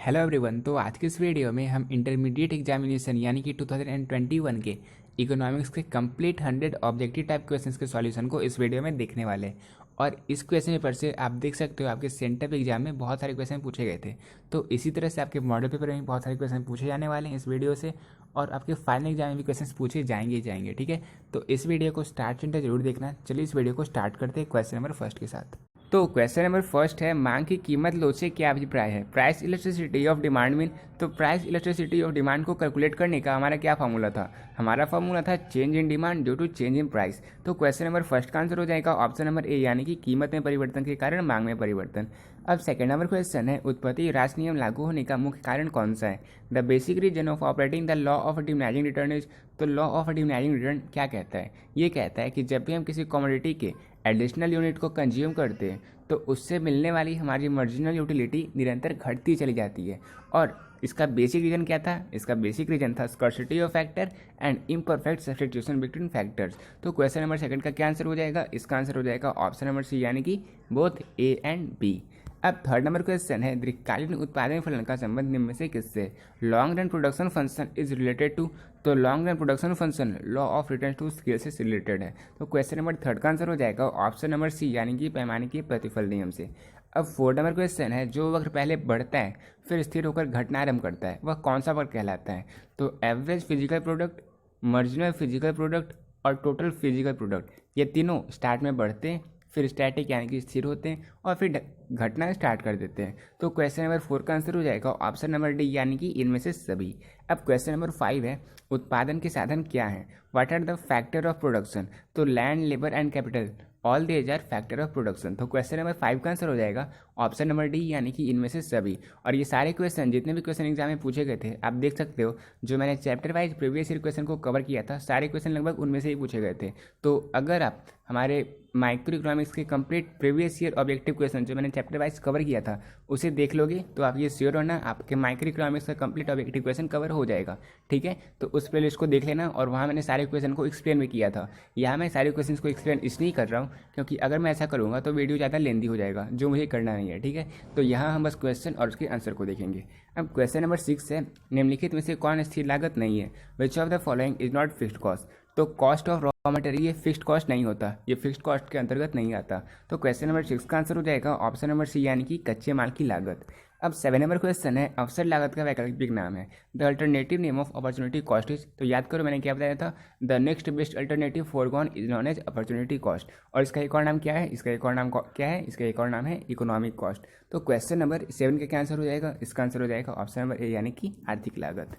Hello everyone. तो आज की इस वीडियो में हम इंटरमीडिएट एग्जामिनेशन यानी कि 2021 के इकोनॉमिक्स के कंप्लीट 100 ऑब्जेक्टिव टाइप क्वेश्चंस के सॉल्यूशन को इस वीडियो में देखने वाले हैं। और इस क्वेश्चन पेपर से आप देख सकते हो आपके सेंटर एग्जाम में बहुत सारे क्वेश्चन पूछे गए थे। तो इसी तरह से आपके मॉडल पेपर में बहुत सारे क्वेश्चन पूछे जाने वाले हैं इस वीडियो से, और आपके फाइनल एग्जाम में भी क्वेश्चन पूछे जाएंगे ही जाएंगे। ठीक है, तो इस वीडियो को स्टार्ट से जरूर देखना। चलिए इस वीडियो को स्टार्ट करते हैं क्वेश्चन नंबर फर्स्ट के साथ। तो क्वेश्चन नंबर फर्स्ट है, मांग की कीमत लोच से क्या अभिप्राय है। Price electricity of demand mean, तो प्राइस इलेक्ट्रिसिटी ऑफ डिमांड को कैलकुलेट करने का हमारा क्या फॉर्मूला था। हमारा फॉर्मूला था change in demand due to change in price. तो क्वेश्चन नंबर फर्स्ट का आंसर हो जाएगा ऑप्शन नंबर ए, यानी कि कीमत में परिवर्तन के कारण मांग में परिवर्तन। अब सेकेंड नंबर क्वेश्चन है, उत्पत्ति ह्रास नियम लागू होने का मुख्य कारण कौन सा है। The basic reason of operating the law of diminishing return is, तो लॉ ऑफ डिमिनिशिंग रिटर्न क्या कहता है। ये कहता है कि जब भी हम किसी कमोडिटी के एडिशनल यूनिट को कंज्यूम करते हैं तो उससे मिलने वाली हमारी मार्जिनल यूटिलिटी निरंतर घटती चली जाती है। और इसका बेसिक रीजन क्या था। इसका बेसिक रीजन था scarcity of factor and imperfect substitution between factors. तो क्वेश्चन नंबर सेकंड का क्या आंसर हो जाएगा। इसका आंसर हो जाएगा ऑप्शन नंबर सी, यानी कि बोथ ए एंड बी। अब थर्ड नंबर क्वेश्चन है, दीर्घकालीन उत्पादन फलन का संबंध निम्न में से किससे। Long run production function is related to, तो long run production function law of return to scale से रिलेटेड है। तो क्वेश्चन नंबर थर्ड का आंसर हो जाएगा ऑप्शन नंबर सी, यानी कि पैमाने के प्रतिफल नियम से। अब फोर्थ नंबर क्वेश्चन है, जो वक्र पहले बढ़ता है फिर स्थिर होकर घटना आरंभ करता है वह कौन सा वक्र कहलाता है। तो average physical product, marginal physical product और टोटल फिजिकल प्रोडक्ट, ये तीनों स्टार्ट में बढ़ते हैं फिर स्टैटिक यानी कि स्थिर होते हैं और फिर घटना स्टार्ट कर देते हैं। तो क्वेश्चन नंबर 4 का आंसर हो जाएगा ऑप्शन नंबर डी, यानी कि इनमें से सभी। अब क्वेश्चन नंबर 5 है, उत्पादन के साधन क्या हैं। What are the factor of production, तो land, labour and capital, all these are factor of production. तो क्वेश्चन नंबर 5 का आंसर हो जाएगा ऑप्शन नंबर डी, यानी कि इनमें से सभी। और ये सारे क्वेश्चन जितने भी क्वेश्चन एग्जाम में पूछे गए थे आप देख सकते हो, जो मैंने chapter wise previous year question को कवर किया था सारे क्वेश्चन लगभग उनमें से ही पूछे गए थे। तो अगर आप हमारे माइक्रो इकोनॉमिक्स के complete previous year objective question जो मैंने चैप्टर वाइज कवर किया था उसे देख लोगे तो आप ये श्योर होना आपके माइक्रो इकोनॉमिक्स का कंप्लीट ऑब्जेक्टिव क्वेश्चन कवर हो जाएगा। ठीक है, तो उस प्लेलिस्ट को देख लेना और वहाँ मैंने सारे क्वेश्चन को एक्सप्लेन भी किया था। यहाँ मैं सारे क्वेश्चन को एक्सप्लेन इसलिए कर रहा हूँ क्योंकि अगर मैं ऐसा करूँगा तो वीडियो ज़्यादा लेंदी हो जाएगा, जो मुझे करना नहीं है। ठीक है, तो यहाँ हम बस क्वेश्चन और उसके आंसर को देखेंगे। अब क्वेश्चन नंबर 6 है, निम्नलिखित में से कौन स्थिर लागत नहीं है। Which of the following is not fixed cost, तो कॉस्ट ऑफ रॉ मटेरियल ये फिक्स्ड कॉस्ट नहीं होता, ये फिक्स्ड कॉस्ट के अंतर्गत नहीं आता। तो क्वेश्चन नंबर 6 का आंसर हो जाएगा ऑप्शन नंबर सी, यानी कि कच्चे माल की लागत। अब 7 नंबर क्वेश्चन है, अवसर लागत का वैकल्पिक नाम है। The alternative name of opportunity cost is, तो याद करो मैंने क्या बताया था, the next best alternative forgone is known as opportunity cost. और इसका एक और नाम क्या है, इसका एक और नाम क्या है, इसका एक और नाम है इकोनॉमिक कॉस्ट। तो क्वेश्चन नंबर 7 का क्या आंसर हो जाएगा, इसका आंसर हो जाएगा ऑप्शन नंबर ए, यानी कि आर्थिक लागत।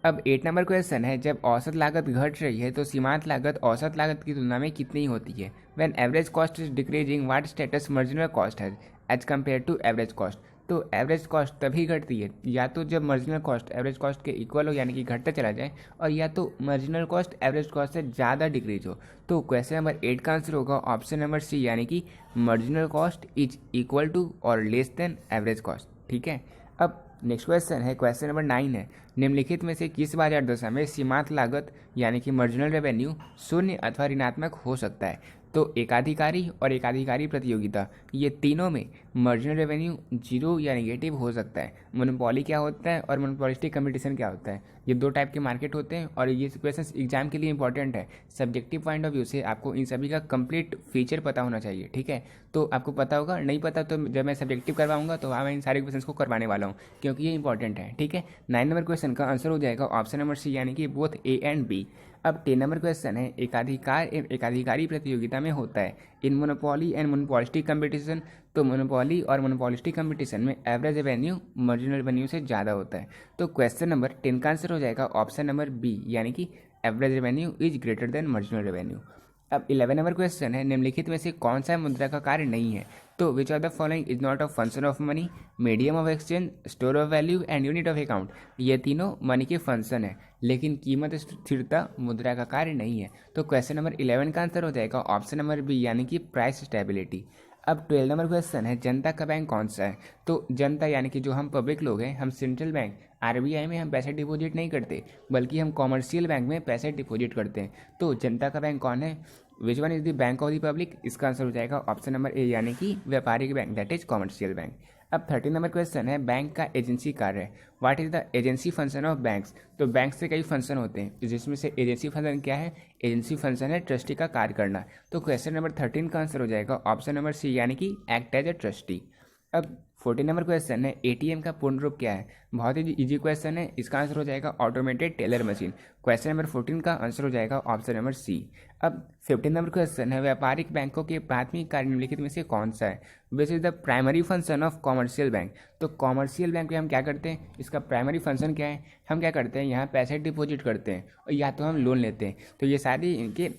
अब 8 नंबर क्वेश्चन है, जब औसत लागत घट रही है तो सीमांत लागत औसत लागत की तुलना में कितनी होती है। When average cost is decreasing what status marginal cost has as compare to average cost. तो एवरेज कॉस्ट तभी घटती है या तो जब मार्जिनल कॉस्ट एवरेज कॉस्ट के इक्वल हो यानी कि घटता चला जाए, और या तो मार्जिनल कॉस्ट एवरेज कॉस्ट से ज़्यादा डिक्रीज हो। तो क्वेश्चन नंबर 8 का आंसर होगा ऑप्शन नंबर सी, यानी कि marginal cost is equal to और लेस देन एवरेज कॉस्ट। ठीक है, अब नेक्स्ट क्वेश्चन है, क्वेश्चन नंबर 9 है, निम्नलिखित में से किस बाजार दशा में सीमांत लागत यानी कि मार्जिनल रेवेन्यू शून्य अथवा ऋणात्मक हो सकता है। तो एकाधिकारी और एकाधिकारी प्रतियोगिता ये तीनों में मार्जिनल रेवेन्यू जीरो या नेगेटिव हो सकता है। मोनोपोली क्या होता है और मोनोपोलिस्टिक कंपटीशन क्या होता है, ये दो टाइप के मार्केट होते हैं और ये क्वेश्चन एग्जाम के लिए इंपॉर्टेंट है। सब्जेक्टिव पॉइंट ऑफ व्यू से आपको इन सभी का कंप्लीट फीचर पता होना चाहिए। ठीक है, तो आपको पता होगा, नहीं पता तो जब मैं सब्जेक्टिव करवाऊंगा तो वहाँ मैं इन सारे क्वेश्चन को करवाने वाला हूँ क्योंकि ये इंपॉर्टेंट है। ठीक है, 9 नंबर क्वेश्चन का आंसर हो जाएगा ऑप्शन नंबर सी, यानी कि बोथ ए एंड बी। अब 10 नंबर क्वेश्चन है, एकाधिकार एकाधिकारी प्रतियोगिता में होता है इन मोनोपोली एंड मोनोपोलिस्टिक कंपटीशन। तो मोनोपोली और मोनोपोलिस्टिक कंपटीशन में एवरेज रेवेन्यू मार्जिनल रेवेन्यू से ज़्यादा होता है। तो क्वेश्चन नंबर 10 का आंसर हो जाएगा ऑप्शन नंबर बी, यानी कि average revenue is greater then marginal revenue. अब 11 नंबर क्वेश्चन है, निम्नलिखित में से कौन सा मुद्रा का कार्य नहीं है। तो विच of the following is not a function of money, medium of exchange, store of value and unit of account. ये तीनों मनी के फंक्शन है लेकिन कीमत स्थिरता मुद्रा का कार्य नहीं है। तो क्वेश्चन नंबर 11 का आंसर हो जाएगा ऑप्शन नंबर बी, यानी कि प्राइस स्टेबिलिटी। अब 12 नंबर क्वेश्चन है, जनता का बैंक कौन सा है। तो जनता यानी कि जो हम पब्लिक लोग हैं, हम सेंट्रल बैंक आरबीआई में हम पैसे डिपॉजिट नहीं करते बल्कि हम कॉमर्शियल बैंक में पैसे डिपॉजिट करते हैं। तो जनता का बैंक कौन है, which one is the bank of the public, इसका आंसर हो जाएगा ऑप्शन नंबर ए, यानी कि व्यापारिक bank that is commercial bank. अब 13 नंबर क्वेश्चन है बैंक का एजेंसी कार्य। What is the agency function of banks. तो बैंक से कई फंक्शन होते हैं, जिसमें से एजेंसी फंक्शन क्या है, एजेंसी फंक्शन है ट्रस्टी का कार्य करना। तो क्वेश्चन नंबर 13 का आंसर हो जाएगा ऑप्शन नंबर सी, यानी कि एक्ट एज ए ट्रस्टी। अब 14 नंबर क्वेश्चन है एटीएम का पूर्ण रूप क्या है। बहुत ही इजी क्वेश्चन है, इसका आंसर हो जाएगा automated teller machine. Question number 14 का आंसर हो जाएगा ऑप्शन नंबर सी। अब 15 नंबर क्वेश्चन है व्यापारिक बैंकों के प्राथमिक कार्य निम्नलिखित में से कौन सा है। Which is the primary function of commercial bank. तो कॉमर्शियल बैंक में हम क्या करते हैं, इसका प्राइमरी फंक्शन क्या है, हम क्या करते हैं यहाँ पैसे डिपॉजिट करते हैं और या तो हम लोन लेते हैं। तो ये सारी इनके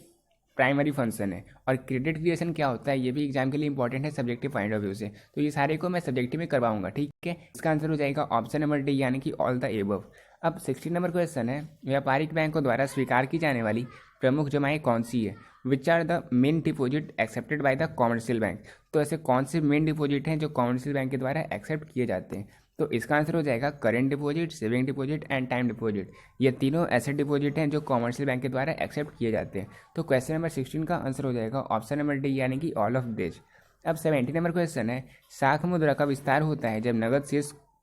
प्राइमरी फंक्शन है। और क्रेडिट क्रिएशन क्या होता है, ये भी एग्जाम के लिए इंपॉर्टेंट है सब्जेक्टिव पॉइंट ऑफ व्यू से। तो ये सारे को मैं सब्जेक्टिव में करवाऊंगा, ठीक है। इसका आंसर हो जाएगा ऑप्शन नंबर डी, यानी कि ऑल द एबव। अब 16 नंबर क्वेश्चन है व्यापारिक बैंकों द्वारा स्वीकार की जाने वाली प्रमुख जमाएं कौन सी है। Which are the main deposit accepted by the commercial bank. तो ऐसे कौन से मेन डिपॉजिट हैं जो कॉमर्शियल बैंक के द्वारा एक्सेप्ट किए जाते हैं। तो इसका आंसर हो जाएगा current deposit, saving deposit and time deposit. ये तीनों ऐसे डिपॉजिट हैं जो कॉमर्शियल बैंक के द्वारा एक्सेप्ट किए जाते हैं। तो क्वेश्चन नंबर 16 का आंसर हो जाएगा ऑप्शन नंबर डी, यानी कि ऑल ऑफ दिस। अब 17 नंबर क्वेश्चन है साख मुद्रा का विस्तार होता है जब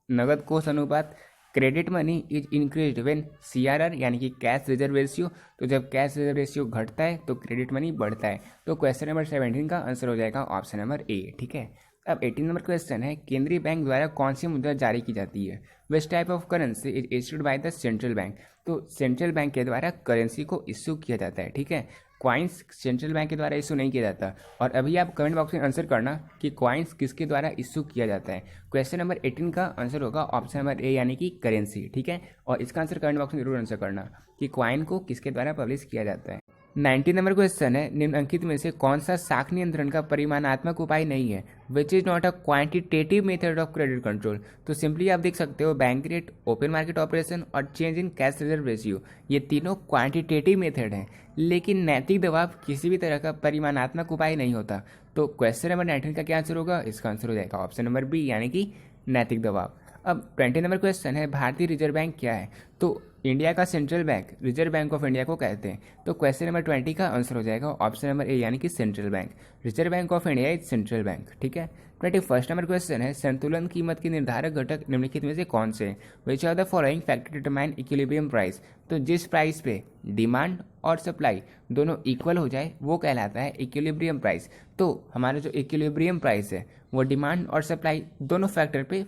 नगद कोष अनुपात credit money is increase when CRR यानी कि कैश रिजर्व रेशियो। तो जब कैश रिजर्व रेशियो घटता है तो क्रेडिट मनी बढ़ता है। तो क्वेश्चन नंबर 17 का आंसर हो जाएगा ऑप्शन नंबर ए, ठीक है। अब 18 नंबर क्वेश्चन है केंद्रीय बैंक द्वारा कौन सी मुद्रा जारी की जाती है। विच type of currency is issued by the central bank. तो सेंट्रल बैंक के द्वारा करेंसी को इशू किया जाता है, ठीक है। क्वाइंस सेंट्रल बैंक के द्वारा इशू नहीं किया जाता। और अभी आप कमेंट बॉक्स में आंसर करना कि क्वाइंस किसके द्वारा इशू किया जाता है। क्वेश्चन नंबर 18 का आंसर होगा ऑप्शन नंबर ए, यानी कि करेंसी, ठीक है। और इसका आंसर कमेंट बॉक्स में जरूर आंसर करना कि क्वाइन को किसके द्वारा पब्लिश किया जाता है। 19 नंबर क्वेश्चन है निम्नलिखित में से कौन सा साख नियंत्रण का परिमाणात्मक उपाय नहीं है। Which is not a quantitative method of credit control. तो सिंपली आप देख सकते हो bank rate, open market operation और change in cash reserve ratio, ये तीनों क्वांटिटेटिव मेथड हैं, लेकिन नैतिक दबाव किसी भी तरह का परिमाणात्मक उपाय नहीं होता। तो क्वेश्चन नंबर 19 का क्या आंसर होगा, इसका आंसर हो जाएगा ऑप्शन नंबर बी, यानी कि नैतिक दबाव। अब 20 नंबर क्वेश्चन है भारतीय रिजर्व बैंक क्या है। तो इंडिया का central bank reserve bank of India को कहते हैं। तो क्वेश्चन नंबर 20 का आंसर हो जाएगा ऑप्शन नंबर ए, यानी कि central bank. Reserve bank of India is central bank, ठीक है। 21 नंबर क्वेश्चन है संतुलन कीमत के निर्धारक घटक निम्नलिखित में से कौन से। Which are the following factor determine equilibrium price. तो जिस प्राइस पे डिमांड और सप्लाई दोनों इक्वल हो जाए वो कहलाता है इक्विलिब्रियम प्राइस। तो हमारा जो इक्विलिब्रियम प्राइस है वो डिमांड और सप्लाई दोनों फैक्टर पे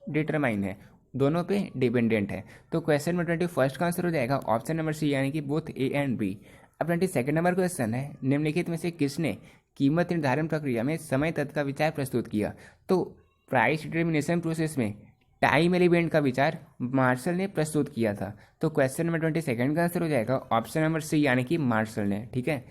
डिटरमाइन है, दोनों पे डिपेंडेंट है। तो क्वेश्चन में 21 का आंसर हो जाएगा ऑप्शन नंबर सी, यानी कि बोथ ए एंड बी। अब 22 नंबर क्वेश्चन है निम्नलिखित में से किसने कीमत निर्धारण प्रक्रिया में समय तत्व का विचार प्रस्तुत किया। तो प्राइस डिटर्मिनेशन प्रोसेस में टाइम एलिमेंट का विचार मार्शल ने प्रस्तुत किया था। तो क्वेश्चन नंबर 22 का आंसर हो जाएगा ऑप्शन नंबर सी, यानी कि मार्शल ने, ठीक है।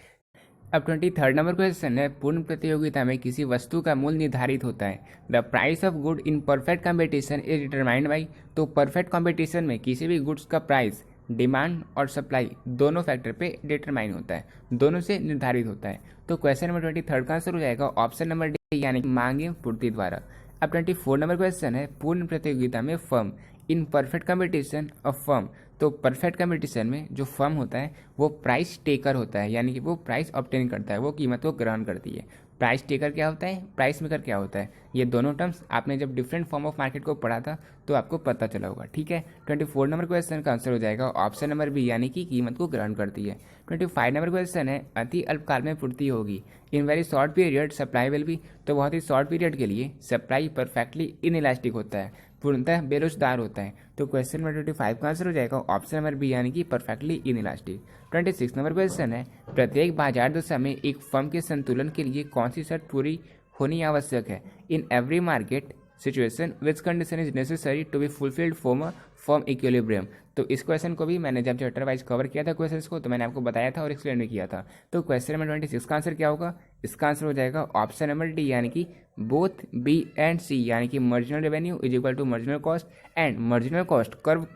अब 23 नंबर क्वेश्चन है पूर्ण प्रतियोगिता में किसी वस्तु का मूल्य निर्धारित होता है। The price of good in perfect competition is determined by. तो परफेक्ट कॉम्पिटिशन में किसी भी गुड्स का प्राइस डिमांड और सप्लाई दोनों फैक्टर पे डिटरमाइन होता है, दोनों से निर्धारित होता है। तो क्वेश्चन नंबर 23 का आंसर हो जाएगा ऑप्शन नंबर डी, यानी कि मांग एवं पूर्ति द्वारा। अब 24 नंबर क्वेश्चन है पूर्ण प्रतियोगिता में firm in perfect competition of firm. तो परफेक्ट कॉम्पिटिशन में जो फर्म होता है वो प्राइस टेकर होता है, यानी कि वो प्राइस ऑब्टेन करता है, वो कीमत को ग्रहण करती है। प्राइस टेकर क्या होता है, प्राइस मेकर क्या होता है, ये दोनों टर्म्स आपने जब डिफरेंट फॉर्म ऑफ मार्केट को पढ़ा था तो आपको पता चला होगा, ठीक है। 24 नंबर क्वेश्चन का आंसर हो जाएगा ऑप्शन नंबर बी, यानी कि कीमत को ग्रहण करती है। 25 नंबर क्वेश्चन है अति अल्पकाल में पूर्ति होगी। In very short period supply will be. तो बहुत ही शॉर्ट पीरियड के लिए सप्लाई परफेक्टली इनइलास्टिक होता है, पूर्णतः बेरोजगार होता है। तो क्वेश्चन नंबर 25 का आंसर हो जाएगा ऑप्शन नंबर बी, यानी कि परफेक्टली इनइलास्टिक। 26 नंबर क्वेश्चन है प्रत्येक बाजार दशा में एक फर्म के संतुलन के लिए कौन सी शर्त पूरी होनी आवश्यक है। In every market situation which condition is necessary to be fulfilled form equilibrium. तो इस क्वेश्चन को भी मैंने जब चैप्टर वाइज कवर किया था क्वेश्चंस को, तो मैंने आपको बताया था और एक्सप्लेन भी किया था। तो क्वेश्चन नंबर 26 का आंसर क्या होगा, इसका आंसर हो जाएगा ऑप्शन नंबर डी, यानी कि बोथ बी एंड सी, यानी कि marginal revenue is equal to marginal cost and marginal cost curve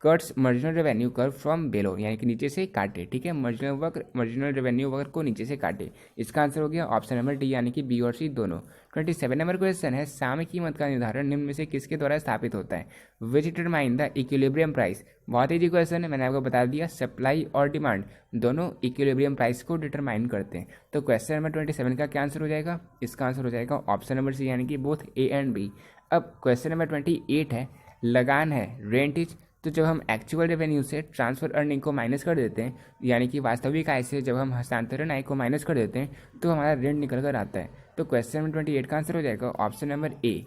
cuts marginal revenue curve from below, यानी कि नीचे से काटे, ठीक है। मार्जिनल रेवेन्यू वक्र को नीचे से काटे। इसका आंसर हो गया ऑप्शन नंबर डी, यानी कि बी और सी दोनों। 27 नंबर क्वेश्चन है सामयिक कीमत का निर्धारण निम्न में से किसके द्वारा स्थापित होता है। विच डिटरमाइन द इक्विलिब्रियम प्राइस। बहुत ईजी क्वेश्चन है, मैंने आपको बता दिया सप्लाई और डिमांड दोनों इक्विलिब्रियम प्राइस को डिटरमाइन करते हैं। तो क्वेश्चन नंबर 27 का क्या आंसर हो जाएगा, इसका आंसर हो जाएगा ऑप्शन नंबर सी, यानी कि बोथ ए एंड बी। अब क्वेश्चन नंबर 28 है, लगान है रेंट इज। तो जब हम एक्चुअल रेवेन्यू से ट्रांसफर अर्निंग को माइनस कर देते हैं, यानी कि वास्तविक आय से जब हम हस्तांतरण आय को माइनस कर देते हैं तो हमारा रेंट निकल कर आता है। तो क्वेश्चन नंबर 28 का आंसर हो जाएगा ऑप्शन नंबर ए।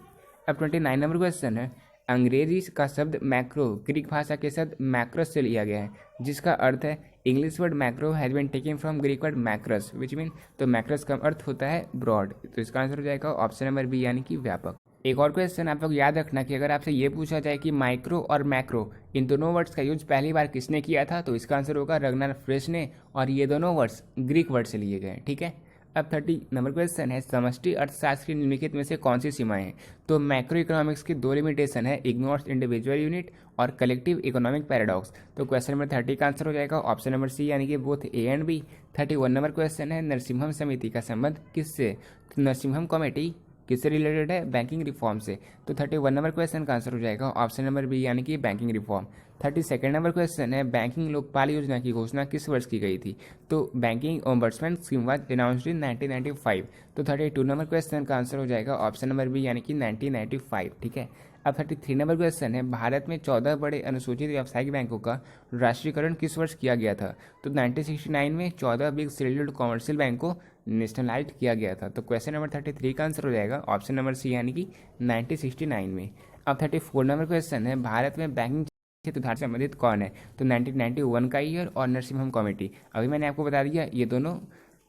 अब 29 नंबर क्वेश्चन है, अंग्रेजी का शब्द मैक्रो ग्रीक भाषा के शब्द मैक्रस से लिया गया है, जिसका अर्थ है English word macro has been taken from Greek word makros which mean. तो मैक्रस का अर्थ होता है ब्रॉड। तो इसका आंसर हो जाएगा ऑप्शन नंबर बी यानी कि व्यापक। एक और क्वेश्चन आप लोग याद रखना कि अगर आपसे ये पूछा जाए कि माइक्रो और मैक्रो इन दोनों वर्ड्स का यूज पहली बार किसने किया था, तो इसका आंसर होगा रगनार फ्रेश ने, और ये दोनों वर्ड्स ग्रीक वर्ड से लिए गए। ठीक है। अब 30 नंबर क्वेश्चन है, समष्टि अर्थशास्त्र की निम्नलिखित में से कौन सी सीमाएं हैं। तो मैक्रो इकोनॉमिक्स की दो लिमिटेशन है, इग्नोर्स इंडिविजुअल यूनिट और कलेक्टिव इकोनॉमिक पैराडॉक्स। तो क्वेश्चन नंबर 30 का आंसर हो जाएगा ऑप्शन नंबर सी यानी कि both A and B. 31 number question है, नरसिम्हम समिति का संबंध किससे। तो नरसिम्हम कमेटी किससे रिलेटेड है, बैंकिंग रिफॉर्म से। तो 31 नंबर क्वेश्चन का आंसर हो जाएगा ऑप्शन नंबर बी यानी कि बैंकिंग रिफॉर्म। 32 नंबर क्वेश्चन है, बैंकिंग लोकपाल योजना की घोषणा किस वर्ष की गई थी। तो banking ombudsman scheme was announced in 1995। तो 32 नंबर क्वेश्चन का आंसर हो जाएगा ऑप्शन नंबर बी यानी कि 1995। ठीक है। अब 33 नंबर क्वेश्चन है, भारत में 14 बड़े अनुसूचित व्यावसायिक बैंकों का राष्ट्रीयकरण किस वर्ष किया गया था। तो 1969 में 14 बिग शेड्यूल्ड कॉमर्शियल बैंक को नेशनलाइज किया गया था। तो क्वेश्चन नंबर 33 का आंसर हो जाएगा ऑप्शन नंबर सी यानी कि 1969 में। अब 34 नंबर क्वेश्चन है, भारत में बैंकिंग क्षेत्र सुधार से संबंधित कौन है। तो 1991 का ईयर और नरसिम्हम कमेटी, अभी मैंने आपको बता दिया ये दोनों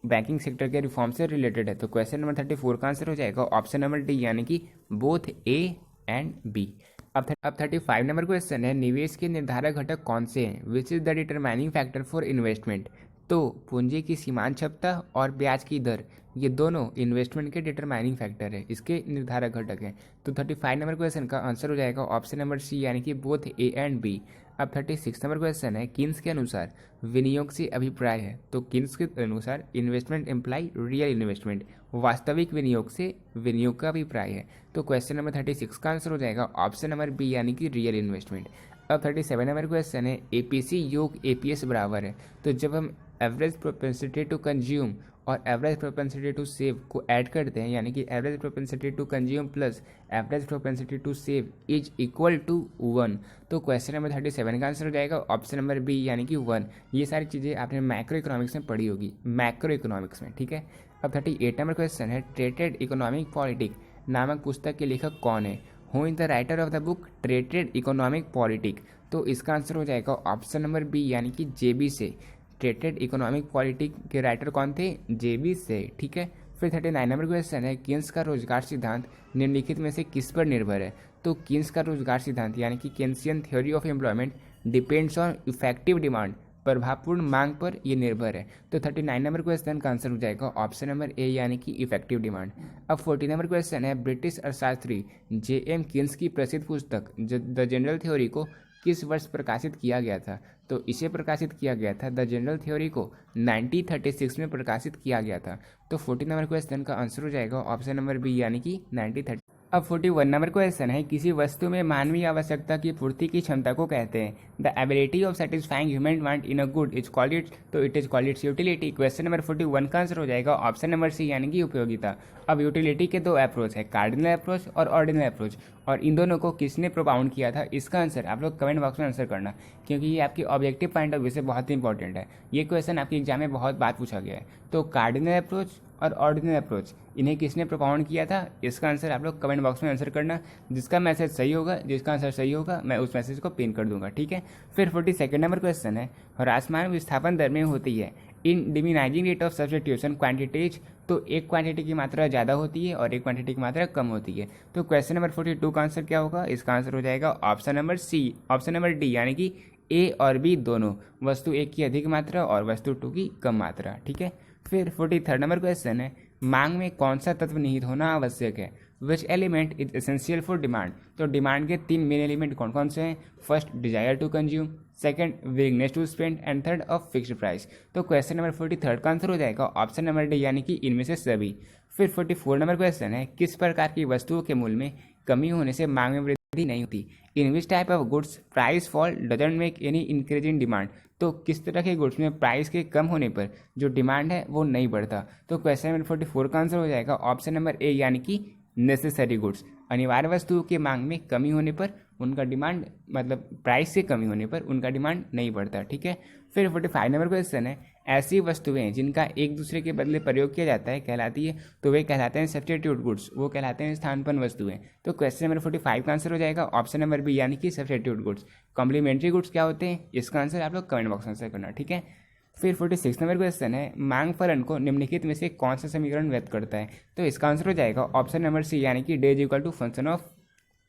बैंकिंग सेक्टर के रिफॉर्म से रिलेटेड है। तो क्वेश्चन नंबर 34 का आंसर हो जाएगा ऑप्शन नंबर डी यानी कि बोथ ए एंड बी। अब 35 नंबर क्वेश्चन है, निवेश के निर्धारक घटक कौन से हैं, which is the determining factor for investment. तो पूंजी की सीमांत क्षमता और ब्याज की दर, ये दोनों इन्वेस्टमेंट के डिटरमाइनिंग फैक्टर है, इसके निर्धारक घटक हैं। तो 35 नंबर क्वेश्चन का आंसर हो जाएगा ऑप्शन नंबर सी यानी कि बोथ ए एंड बी। अब 36 नंबर क्वेश्चन है, किन्स के अनुसार विनियोग से अभिप्राय है। तो किन्स के अनुसार इन्वेस्टमेंट एम्प्लाई रियल इन्वेस्टमेंट, वास्तविक विनियोग से विनियोग का अभिप्राय है। तो क्वेश्चन नंबर 36 का आंसर हो जाएगा ऑप्शन नंबर बी यानी कि रियल इन्वेस्टमेंट। अब 37 नंबर क्वेश्चन है, एपीसी योग एपीएस बराबर है। तो जब हम एवरेज प्रोपेंसिटी टू कंज्यूम और एवरेज प्रोपेंसिटी टू सेव को ऐड करते हैं, यानी कि average propensity to consume plus average propensity to save is equal to 1। तो क्वेश्चन नंबर 37 का आंसर हो जाएगा ऑप्शन नंबर बी यानी कि 1। ये सारी चीज़ें आपने मैक्रो इकोनॉमिक्स में पढ़ी होगी, मैक्रो इकोनॉमिक्स में। ठीक है। अब 38 नंबर क्वेश्चन है, ट्रेटेड इकोनॉमिक पॉलिटिक नामक पुस्तक के लेखक कौन है। Who is the writer of the book treated economic politic. तो इसका आंसर हो जाएगा ऑप्शन नंबर बी यानी कि जेबी से। ट्रेटेड इकोनॉमिक पॉलिटिक के राइटर कौन थे, जेबी से। ठीक है। फिर 39 नंबर क्वेश्चन है, किन्स का रोजगार सिद्धांत निम्नलिखित में से किस पर निर्भर है। तो किन्स का रोजगार सिद्धांत यानी कि Keynesian theory of employment depends on effective demand, प्रभावपूर्ण मांग पर ये निर्भर है। तो 39 नंबर क्वेश्चन का आंसर हो जाएगा ऑप्शन नंबर ए यानी कि इफेक्टिव डिमांड। अब 40 नंबर क्वेश्चन है, ब्रिटिश अर्थशास्त्री जे.एम. किन्स की प्रसिद्ध पुस्तक द जनरल थ्योरी को किस वर्ष प्रकाशित किया गया था। तो इसे प्रकाशित किया गया था, द जनरल थ्योरी को 1936 में प्रकाशित किया गया था। तो 40 नंबर क्वेश्चन का आंसर हो जाएगा ऑप्शन नंबर बी यानी कि 1930। अब 41 नंबर क्वेश्चन है, किसी वस्तु में मानवीय आवश्यकता की पूर्ति की क्षमता को कहते हैं। The ability of satisfying human want in a good is called it. तो it is called its utility. Question number 41 का आंसर हो जाएगा ऑप्शन नंबर सी यानी कि उपयोगिता। अब यूटिलिटी के दो अप्रोच है, कार्डिनल अप्रोच और ऑर्डिनल अप्रोच, और इन दोनों को किसने प्रोपाउंड किया था, इसका आंसर आप लोग कमेंट बॉक्स में आंसर करना, क्योंकि ये आपकी ऑब्जेक्टिव पॉइंट ऑफ व्यू से बहुत ही इंपॉर्टेंट है। ये क्वेश्चन आपके एग्जाम में बहुत बार पूछा गया है। तो कार्डिनल अप्रोच और ऑर्डिनल अप्रोच, इन्हें किसने प्रोपाउंड किया था, इसका आंसर आप लोग कमेंट बॉक्स में आंसर करना। जिसका मैसेज सही होगा, जिसका आंसर सही होगा, मैं उस मैसेज को पिन कर दूंगा। ठीक है। फिर 42 नंबर क्वेश्चन है, ह्रासमान विस्थापन दर में होती है इन डिमिनाइजिंग रेट ऑफ सब्स्टिट्यूशन क्वांटिटीज। तो एक क्वांटिटी की मात्रा ज़्यादा होती है और एक क्वांटिटी की मात्रा कम होती है। तो क्वेश्चन नंबर 42 का आंसर क्या होगा, इसका आंसर हो जाएगा option number C, option number D यानी कि ए और बी दोनों, वस्तु एक की अधिक मात्रा और वस्तु 2 की कम मात्रा। ठीक है। फिर 43 नंबर क्वेश्चन है, मांग में कौन सा तत्व निहित होना आवश्यक है। Which element is essential for demand. तो डिमांड के 3 मेन एलिमेंट कौन कौन से हैं। First, desire to consume, second, willingness to spend, and third, of fixed price. तो क्वेश्चन नंबर 43 का आंसर हो जाएगा ऑप्शन नंबर डी यानी कि इनमें से सभी। फिर 44 नंबर क्वेश्चन है, किस प्रकार की वस्तुओं के मूल्य में कमी होने से मांग में वृद्धि नहीं होती। In which type of goods price fall doesn't make any increase in demand. तो किस तरह के गुड्स में प्राइस के कम होने पर जो डिमांड है वो नहीं बढ़ता। तो क्वेश्चन नंबर 44 का आंसर हो जाएगा ऑप्शन नंबर ए यानी कि नेसेसरी गुड्स, अनिवार्य वस्तुओं की मांग में कमी होने पर उनका डिमांड मतलब प्राइस से कमी होने पर उनका डिमांड नहीं बढ़ता, ठीक है। फिर 45 नंबर क्वेश्चन है, ऐसी वस्तुएं जिनका एक दूसरे के बदले प्रयोग किया जाता है कहलाती है, तो वे कहलाते हैं सब्स्टिट्यूट गुड्स, वो कहलाते हैं स्थानापन्न वस्तुएं। तो क्वेश्चन नंबर 45 का आंसर हो जाएगा ऑप्शन नंबर बी यानी कि सब्स्टिट्यूट गुड्स। कॉम्प्लीमेंट्री गुड्स क्या होते हैं, इसका आंसर आप लोग कमेंट बॉक्स में आंसर करना, ठीक है। फिर 46 नंबर क्वेश्चन है, मांग फलन को निम्नलिखित में से कौन सा समीकरण व्यक्त करता है, तो इसका आंसर हो जाएगा ऑप्शन नंबर सी यानी कि D is equal to function of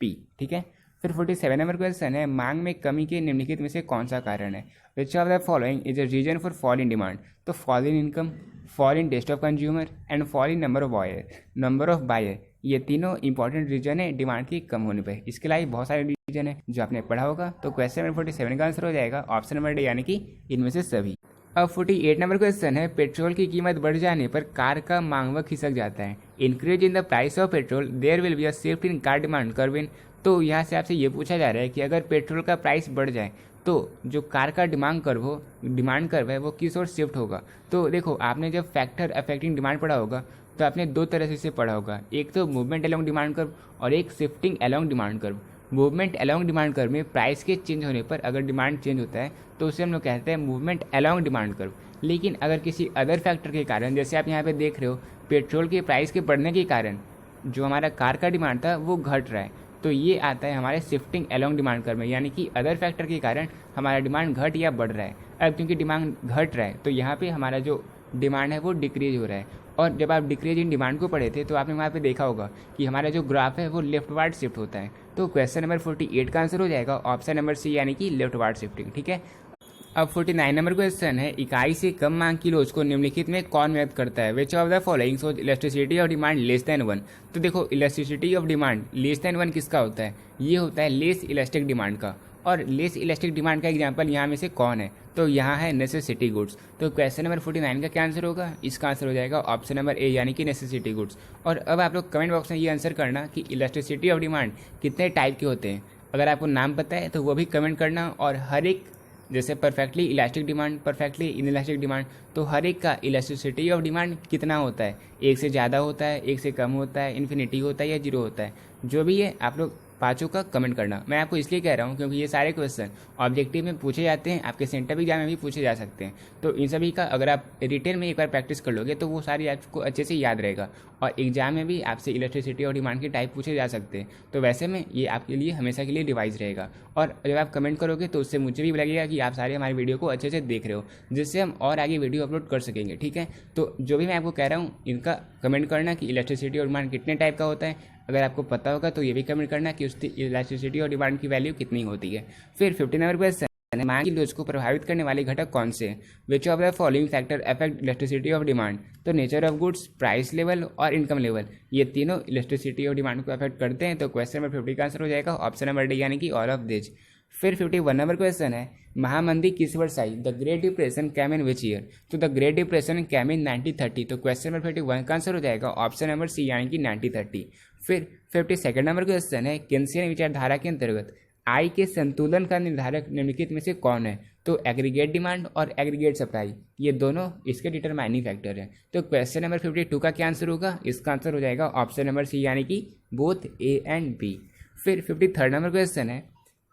P, ठीक है। फिर 47 नंबर क्वेश्चन है, मांग में कमी के निम्नलिखित में से कौन सा कारण है, which of the following is a reason for fall in demand, तो fall in income, fall in taste of consumer and fall in number of buyer, ये तीनों इंपॉर्टेंट रीजन है डिमांड की कम होने पर। इसके अलावा बहुत सारे रीजन है जो आपने पढ़ा होगा। तो क्वेश्चन नंबर 47 का आंसर हो जाएगा ऑप्शन नंबर डी यानी कि इनमें से सभी। अब 48 नंबर क्वेश्चन है, पेट्रोल की कीमत बढ़ जाने पर कार का मांग खिसक जाता है। Increase in the price of petrol there will be a shift in car demand curve in, तो यहाँ से आपसे ये पूछा जा रहा है कि अगर पेट्रोल का प्राइस बढ़ जाए तो जो कार का डिमांड कर्व है वो किस ओर शिफ्ट होगा। तो देखो, आपने जब फैक्टर अफेक्टिंग डिमांड पढ़ा होगा तो आपने दो तरह से इसे पढ़ा होगा, एक तो मूवमेंट अलोंग डिमांड कर्व और एक shifting along demand curve. Movement along demand curve में प्राइस के चेंज होने पर अगर डिमांड चेंज होता है तो उसे हम लोग कहते हैं मूवमेंट अलोंग डिमांड कर्व। लेकिन अगर किसी अदर फैक्टर के कारण, जैसे आप यहाँ पे देख रहे हो, पेट्रोल के प्राइस के बढ़ने के कारण जो हमारा कार का डिमांड था वो घट रहा है, तो ये आता है हमारे शिफ्टिंग अलोंग डिमांड कर्व में, यानी कि अदर फैक्टर के कारण हमारा डिमांड घट या बढ़ रहा है। अब क्योंकि डिमांड घट रहा है तो यहाँ पे हमारा जो डिमांड है वो डिक्रीज हो रहा है। और जब आप डिक्रीज इन डिमांड को पढ़े थे तो आपने वहाँ पे देखा होगा कि हमारा जो ग्राफ है वो लेफ्ट वार्ड शिफ्ट होता है। तो क्वेश्चन नंबर 48 का आंसर हो जाएगा ऑप्शन नंबर सी यानी कि लेफ्ट वार्ड शिफ्टिंग, ठीक है। अब 49 नंबर क्वेश्चन है, इकाई से कम मांग की लोच को निम्नलिखित में कौन व्यक्त करता है, which of the following shows electricity of demand less than 1। तो देखो, electricity of demand less than 1 किसका होता है, ये होता है लेस इलास्टिक डिमांड का। और लेस इलास्टिक डिमांड का एग्जांपल यहाँ में से कौन है, तो यहाँ है नेसेसिटी गुड्स। तो क्वेश्चन नंबर 49 का क्या आंसर होगा, इसका आंसर हो जाएगा ऑप्शन नंबर ए यानी कि नेसेसिटी गुड्स। और अब आप लोग कमेंट बॉक्स में ये आंसर करना कि इलास्टिसिटी ऑफ डिमांड कितने टाइप के होते हैं। अगर आपको नाम पता है तो वो भी कमेंट करना। और हर एक, जैसे perfectly elastic demand, perfectly inelastic demand, तो हर एक का इलास्टिसिटी ऑफ डिमांड कितना होता है, एक से ज़्यादा होता है, एक से कम होता है, इन्फिनिटी होता है या जीरो होता है, जो भी है आप लोग पाँचों का कमेंट करना। मैं आपको इसलिए कह रहा हूँ क्योंकि ये सारे क्वेश्चन ऑब्जेक्टिव में पूछे जाते हैं, आपके सेंटर एग्जाम में भी पूछे जा सकते हैं। तो इन सभी का अगर आप रिटेल में एक बार प्रैक्टिस कर लोगे तो वो सारी आपको अच्छे से याद रहेगा। और एग्जाम में भी आपसे इलेक्ट्रिसिटी और डिमांड के टाइप पूछे जा सकते हैं। तो वैसे में ये आपके लिए हमेशा के लिए रिवाइज रहेगा। और जब आप कमेंट करोगे तो उससे मुझे भी लगेगा कि आप सारे हमारी वीडियो को अच्छे से देख रहे हो, जिससे हम और आगे वीडियो अपलोड कर सकेंगे, ठीक है। तो जो भी मैं आपको कह रहा हूँ इनका कमेंट करना कि इलेक्ट्रिसिटी और डिमांड कितने टाइप का होता है। अगर आपको पता होगा तो ये भी कमेंट करना कि उसकी इलास्टिसिटी और डिमांड की वैल्यू कितनी होती है। फिर 50 नंबर क्वेश्चन, मांग की लोच को प्रभावित करने वाले घटक कौन से हैं, which of the following factor affect electricity of demand. तो nature of goods, price level और इनकम लेवल, ये तीनों इलेक्ट्रिसिटी ऑफ डिमांड को अफेक्ट करते हैं। तो क्वेश्चन नंबर 50 का आंसर हो जाएगा ऑप्शन नंबर डी यानी कि ऑल ऑफ दिस। फिर 51 नंबर क्वेश्चन है, महामंदी किस वर्ष आई, the great depression came in which year. तो the great depression came in 1930। तो क्वेश्चन नंबर 51 का आंसर हो जाएगा ऑप्शन नंबर सी यानी कि 1930। फिर 52 नंबर क्वेश्चन है, केंसियन विचारधारा के अंतर्गत आय के संतुलन का निर्धारक निम्नलिखित में से कौन है। तो एग्रीगेट डिमांड और एग्रीगेट सप्लाई, ये दोनों इसके डिटरमाइनिंग फैक्टर हैं। तो क्वेश्चन नंबर 52 का क्या आंसर होगा, इसका आंसर हो जाएगा ऑप्शन नंबर सी यानी कि बोथ ए एंड बी। फिर 53 नंबर क्वेश्चन है,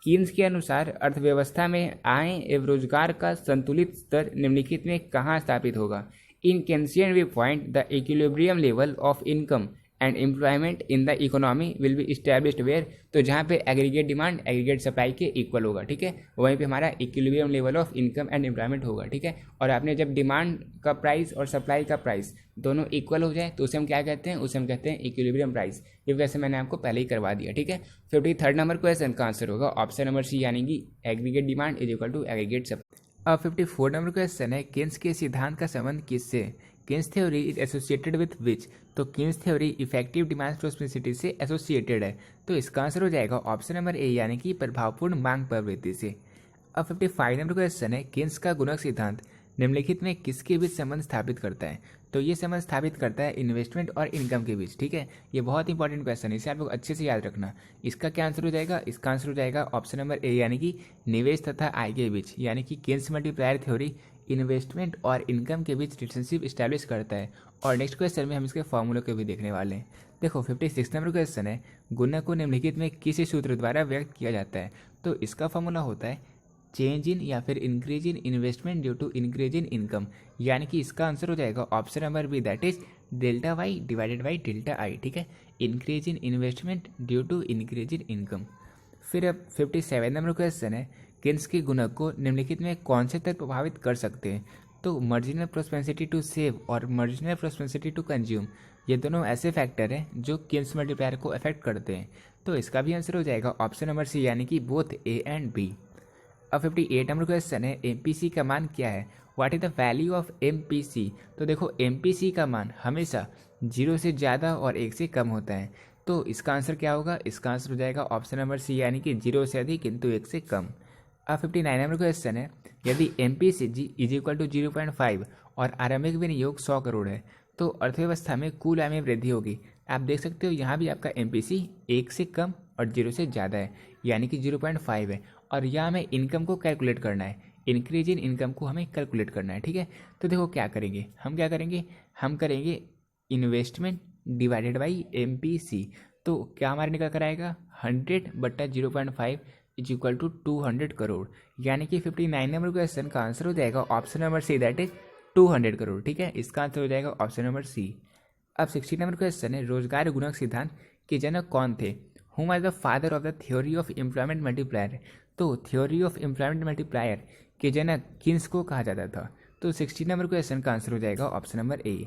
कीन्स के अनुसार अर्थव्यवस्था में आय एवं रोजगार का संतुलित स्तर निम्नलिखित में कहाँ स्थापित होगा। In Keynesian view point the equilibrium level of income and employment in the economy will be established where. तो जहाँ पे एग्रीगेट डिमांड एग्रीगेट सप्लाई के इक्वल होगा, ठीक है, वहीं पे हमारा equilibrium level of income and employment होगा, ठीक है। और आपने जब डिमांड का प्राइस और सप्लाई का प्राइस दोनों इक्वल हो जाए तो उसे हम क्या कहते हैं, उसे हम कहते हैं इक्विलिब्रियम प्राइस। ये वैसे मैंने आपको पहले ही करवा दिया, ठीक है। 53 नंबर क्वेश्चन का आंसर होगा ऑप्शन नंबर सी यानी कि aggregate demand is equal to aggregate supply. अब 54 नंबर क्वेश्चन है, केन्स के सिद्धांत का संबंध किससे, Keynes theory is associated with which. तो Keynes theory effective demand prosperity से एसोसिएटेड है। तो इसका आंसर हो जाएगा ऑप्शन नंबर ए यानी कि प्रभावपूर्ण मांग प्रवृत्ति से। अब 55 नंबर क्वेश्चन है, केन्स का गुणक सिद्धांत निम्नलिखित में किसके बीच संबंध स्थापित करता है। तो ये संबंध स्थापित करता है इन्वेस्टमेंट और इनकम के बीच, ठीक है। ये बहुत इंपॉर्टेंट क्वेश्चन है, इसे आप लोग अच्छे से याद रखना। इसका क्या आंसर हो जाएगा, इसका आंसर हो जाएगा ऑप्शन नंबर ए यानी कि निवेश तथा आय के बीच, यानी कि केन्स मल्टीप्लायर थ्योरी इन्वेस्टमेंट और इनकम के बीच रिलेशनशिप इस्टेब्लिश करता है। और नेक्स्ट क्वेश्चन में हम इसके फॉर्मूले को भी देखने वाले हैं। देखो 56 नंबर क्वेश्चन है, गुणक को निम्नलिखित में किस सूत्र द्वारा व्यक्त किया जाता है? तो इसका फॉर्मूला होता है चेंज इन या फिर increase in investment due to increase in income, यानी कि इसका आंसर हो जाएगा option number B, that is delta Y divided by delta I. ठीक है, increase in investment due to increase in income. फिर अब 57 नंबर क्वेश्चन है, किन्स के गुणक को निम्नलिखित में कौन से तत्व प्रभावित कर सकते हैं? तो मार्जिनल प्रोस्पेंसिटी टू सेव और मार्जिनल प्रोस्पेंसिटी टू कंज्यूम, ये दोनों ऐसे फैक्टर हैं जो किन्स मल्टीप्लायर को अफेक्ट करते हैं। तो इसका भी आंसर हो जाएगा ऑप्शन नंबर सी, यानी कि बोथ ए एंड बी। अब 58 नंबर क्वेश्चन है, एमपीसी का मान क्या है? What is the value of MPC? तो देखो एमपीसी का मान हमेशा 0 से ज़्यादा और 1 से कम होता है। तो इसका आंसर क्या होगा? इसका आंसर हो जाएगा ऑप्शन नंबर सी, यानी कि 0 से अधिक किंतु 1 से कम। अब 59 नंबर क्वेश्चन है, यदि एमपीसी जी इज इक्वल टू 0.5 और आरंभिक विनियोग 100 करोड़ है तो अर्थव्यवस्था में कुल आय में वृद्धि होगी। आप देख सकते हो यहाँ भी आपका एमपीसी 1 से कम और 0 से ज़्यादा है, यानी कि 0.5 है, और यहाँ हमें इनकम को कैलकुलेट करना है, इंक्रीज इन इनकम को हमें कैलकुलेट करना है। ठीक है, तो देखो क्या करेंगे, हम करेंगे इन्वेस्टमेंट डिवाइडेड बाई एमपीसी। तो क्या हमारे निकल कर आएगा 100/0.5 इज इक्वल टू 200 करोड़, यानी कि 59 नंबर क्वेश्चन का आंसर हो जाएगा option number C, that is 200 crore. ठीक है, इसका आंसर हो जाएगा ऑप्शन नंबर सी। अब 60 नंबर क्वेश्चन है, रोजगार गुणक सिद्धांत के जनक कौन थे? हुम was the father of the theory of employment multiplier? तो थ्योरी ऑफ एम्प्लॉयमेंट मल्टीप्लायर के जनक किन्स को कहा जाता था? तो 60 नंबर क्वेश्चन का आंसर हो जाएगा ऑप्शन नंबर ए।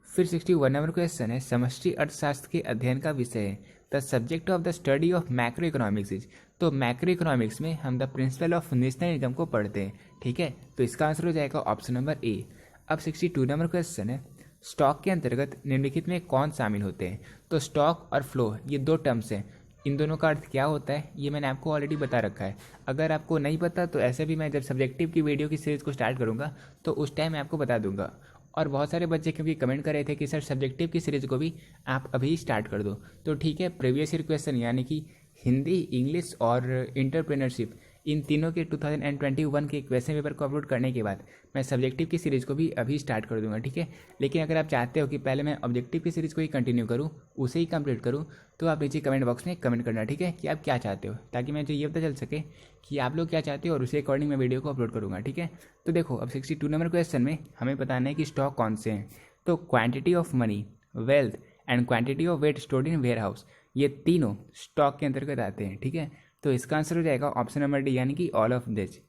फिर 61 नंबर क्वेश्चन है, समष्टि अर्थशास्त्र के अध्ययन का विषय है, the subject of the study of macro economics is? तो मैक्रो इकोनॉमिक्स में हम the principle of national income को पढ़ते हैं। ठीक है, तो इसका आंसर हो जाएगा ऑप्शन नंबर ए। अब 62 नंबर क्वेश्चन है, स्टॉक के अंतर्गत निम्नलिखित में कौन शामिल होते हैं? तो स्टॉक और फ्लो ये दो टर्म्स हैं, इन दोनों का अर्थ क्या होता है ये मैंने आपको ऑलरेडी बता रखा है। अगर आपको नहीं पता तो ऐसे भी मैं जब सब्जेक्टिव की वीडियो की सीरीज़ को स्टार्ट करूँगा तो उस टाइम मैं आपको बता दूंगा। और बहुत सारे बच्चे क्योंकि कमेंट कर रहे थे कि सर सब्जेक्टिव की सीरीज़ को भी आप अभी स्टार्ट कर दो, तो ठीक है, प्रीवियस ईयर क्वेश्चन यानी कि हिंदी, इंग्लिश और इंटरप्रेन्योरशिप, इन तीनों के 2021 के क्वेश्चन पेपर को अपलोड करने के बाद मैं सब्जेक्टिव की सीरीज़ को भी अभी स्टार्ट कर दूंगा। ठीक है, लेकिन अगर आप चाहते हो कि पहले मैं ऑब्जेक्टिव की सीरीज़ को ही कंटिन्यू करूँ, उसे ही कंप्लीट करूँ, तो आप नीचे कमेंट बॉक्स में कमेंट करना। ठीक है, कि आप क्या चाहते हो, ताकि मुझे ये पता चल सके कि आप लोग क्या चाहते हो और उसी अकॉर्डिंग मैं वीडियो को अपलोड करूँगा। ठीक है, तो देखो अब 62 नंबर क्वेश्चन में हमें बताना है कि स्टॉक कौन से हैं। तो quantity of money, wealth and quantity of wheat stored in warehouse, ये तीनों स्टॉक के अंतर्गत आते हैं। ठीक है, तो इसका आंसर हो जाएगा ऑप्शन नंबर डी, यानी कि ऑल ऑफ दिस।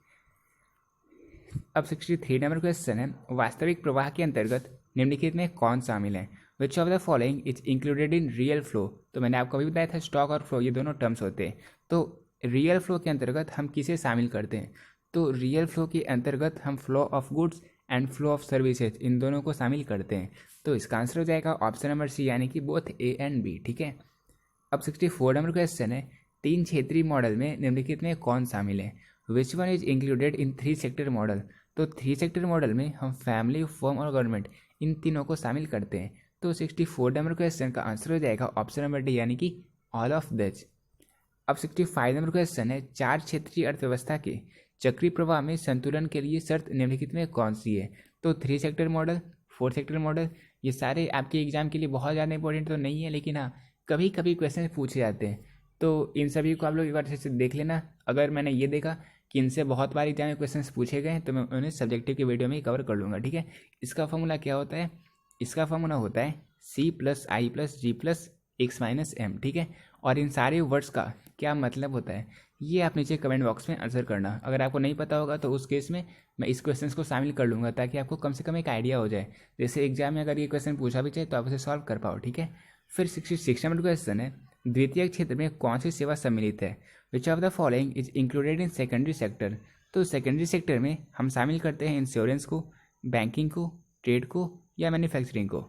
अब 63 नंबर क्वेश्चन है, वास्तविक प्रवाह के अंतर्गत निम्नलिखित में कौन शामिल है? Which of the following is included in real flow? तो मैंने आपको अभी बताया था स्टॉक और फ्लो ये दोनों टर्म्स होते हैं। तो रियल फ्लो के अंतर्गत हम किसे शामिल करते हैं? तो रियल फ्लो के अंतर्गत हम flow of goods and flow of services in दोनों को शामिल करते हैं। तो इसका आंसर हो जाएगा ऑप्शन नंबर सी, यानी कि बोथ ए एंड बी। ठीक है, अब 64 नंबर क्वेश्चन है, 3 क्षेत्रीय मॉडल में निम्नलिखित में कौन शामिल है? Which one is included in 3 sector model? तो 3 सेक्टर मॉडल में हम फैमिली, फर्म और गवर्नमेंट इन तीनों को शामिल करते हैं। तो 64 नंबर क्वेश्चन का आंसर हो जाएगा ऑप्शन नंबर डी, यानी कि ऑल ऑफ दिस। अब 65 नंबर क्वेश्चन है, 4 क्षेत्रीय अर्थव्यवस्था के चक्रीय प्रवाह में संतुलन के लिए शर्त निम्नलिखित में कौन सी है? तो 3 सेक्टर मॉडल, 4 सेक्टर मॉडल, ये सारे आपके एग्जाम के लिए बहुत ज़्यादा इंपॉर्टेंट तो नहीं है, लेकिन हाँ कभी कभी क्वेश्चन पूछे जाते हैं। तो इन सभी को आप लोग एक बार से देख लेना। अगर मैंने ये देखा कि इनसे बहुत बार एग्जाम में क्वेश्चन पूछे गए तो मैं उन्हें सब्जेक्टिव की वीडियो में ही कवर कर लूँगा। ठीक है, इसका फॉर्मूला क्या होता है? इसका फॉर्मूला होता है C+I+G+X-M। ठीक है, और इन सारे वर्ड्स का क्या मतलब होता है ये आप नीचे कमेंट बॉक्स में आंसर करना। अगर आपको नहीं पता होगा तो उस केस में मैं इस क्वेश्चन को शामिल कर लूँगा, ताकि आपको कम से कम एक आइडिया हो जाए, जैसे एग्जाम में अगर ये क्वेश्चन पूछा भी जाए तो आप उसे सॉल्व कर पाओ। ठीक है, फिर 66 नंबर क्वेश्चन है, द्वितीय क्षेत्र में कौन सी सेवा सम्मिलित है? Which of the following is included in secondary sector? तो सेकेंडरी सेक्टर में हम शामिल करते हैं इंश्योरेंस को, बैंकिंग को, ट्रेड को या मैन्युफैक्चरिंग को।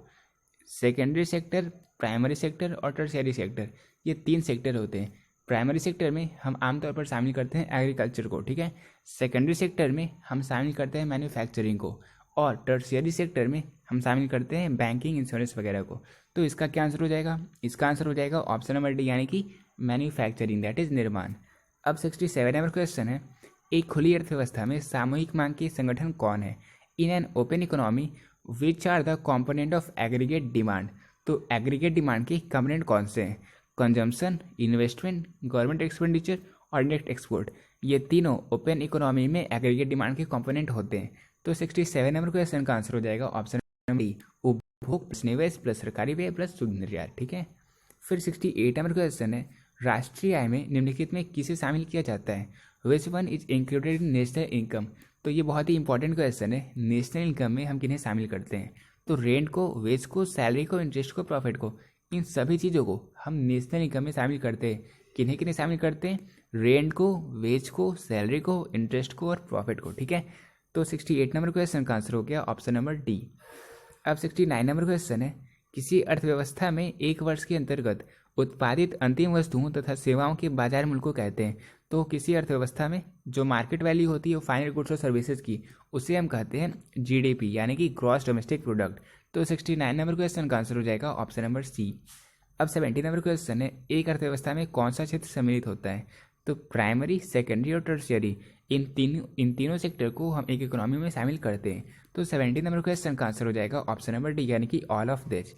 सेकेंडरी सेक्टर, प्राइमरी सेक्टर और टर्शियरी सेक्टर, ये 3 सेक्टर होते हैं। प्राइमरी सेक्टर में हम आमतौर पर शामिल करते हैं एग्रीकल्चर को। ठीक है, सेकेंडरी सेक्टर में हम शामिल करते हैं मैन्युफैक्चरिंग को, और टर्शियरी सेक्टर में हम शामिल करते हैं बैंकिंग, इंश्योरेंस वगैरह को। तो इसका क्या आंसर हो जाएगा? इसका आंसर हो जाएगा ऑप्शन नंबर डी, यानी कि मैन्युफैक्चरिंग, दैट इज निर्माण। अब 67 नंबर क्वेश्चन है, एक खुली अर्थव्यवस्था में सामूहिक मांग के संगठन कौन है? In an open economy which are the component of aggregate demand? तो एग्रीगेट डिमांड के कंपोनेंट कौन से हैं? कंजम्पशन, इन्वेस्टमेंट, गवर्नमेंट एक्सपेंडिचर और डायरेक्ट एक्सपोर्ट, ये तीनों ओपन इकोनॉमी में एग्रीगेट डिमांड के कंपोनेंट होते हैं। तो 67 नंबर क्वेश्चन का आंसर हो जाएगा ऑप्शन नंबर डी, उपभोग प्लस निवेश प्लस सरकारी व्यय प्लस शुद्ध निर्यात। ठीक है। फिर 68 नंबर क्वेश्चन है, राष्ट्रीय आय में निम्नलिखित में किसे शामिल किया जाता है? Which one is included in national income? तो ये बहुत ही इंपॉर्टेंट क्वेश्चन है। नेशनल इनकम में हम किन्हें शामिल करते हैं? तो रेंट को, वेज को, सैलरी को, इंटरेस्ट को, प्रॉफिट को, इन सभी चीज़ों को हम नेशनल इनकम में शामिल करते हैं। किन्हें किन्हें शामिल करते हैं? रेंट को, वेज को, सैलरी को, इंटरेस्ट को और प्रॉफिट को। ठीक है। तो 68 नंबर क्वेश्चन का आंसर हो गया ऑप्शन नंबर डी। अब 69 नंबर क्वेश्चन है, किसी अर्थव्यवस्था में एक वर्ष के अंतर्गत उत्पादित अंतिम वस्तुओं तथा सेवाओं के बाजार मूल्य को कहते हैं। तो किसी अर्थव्यवस्था में जो मार्केट वैल्यू होती है फाइनल गुड्स और सर्विसेज की, उसे हम कहते हैं जीडीपी यानी कि ग्रॉस डोमेस्टिक प्रोडक्ट। तो 69 नंबर क्वेश्चन का आंसर हो जाएगा ऑप्शन नंबर सी। अब 70 नंबर क्वेश्चन है, एक अर्थव्यवस्था में कौन सा क्षेत्र सम्मिलित होता है? तो प्राइमरी, सेकेंडरी और टर्शियरी, इन तीनों सेक्टर को हम एक इकोनॉमी में शामिल करते हैं। तो 70 नंबर क्वेश्चन का आंसर हो जाएगा ऑप्शन नंबर डी यानी कि ऑल ऑफ दिस।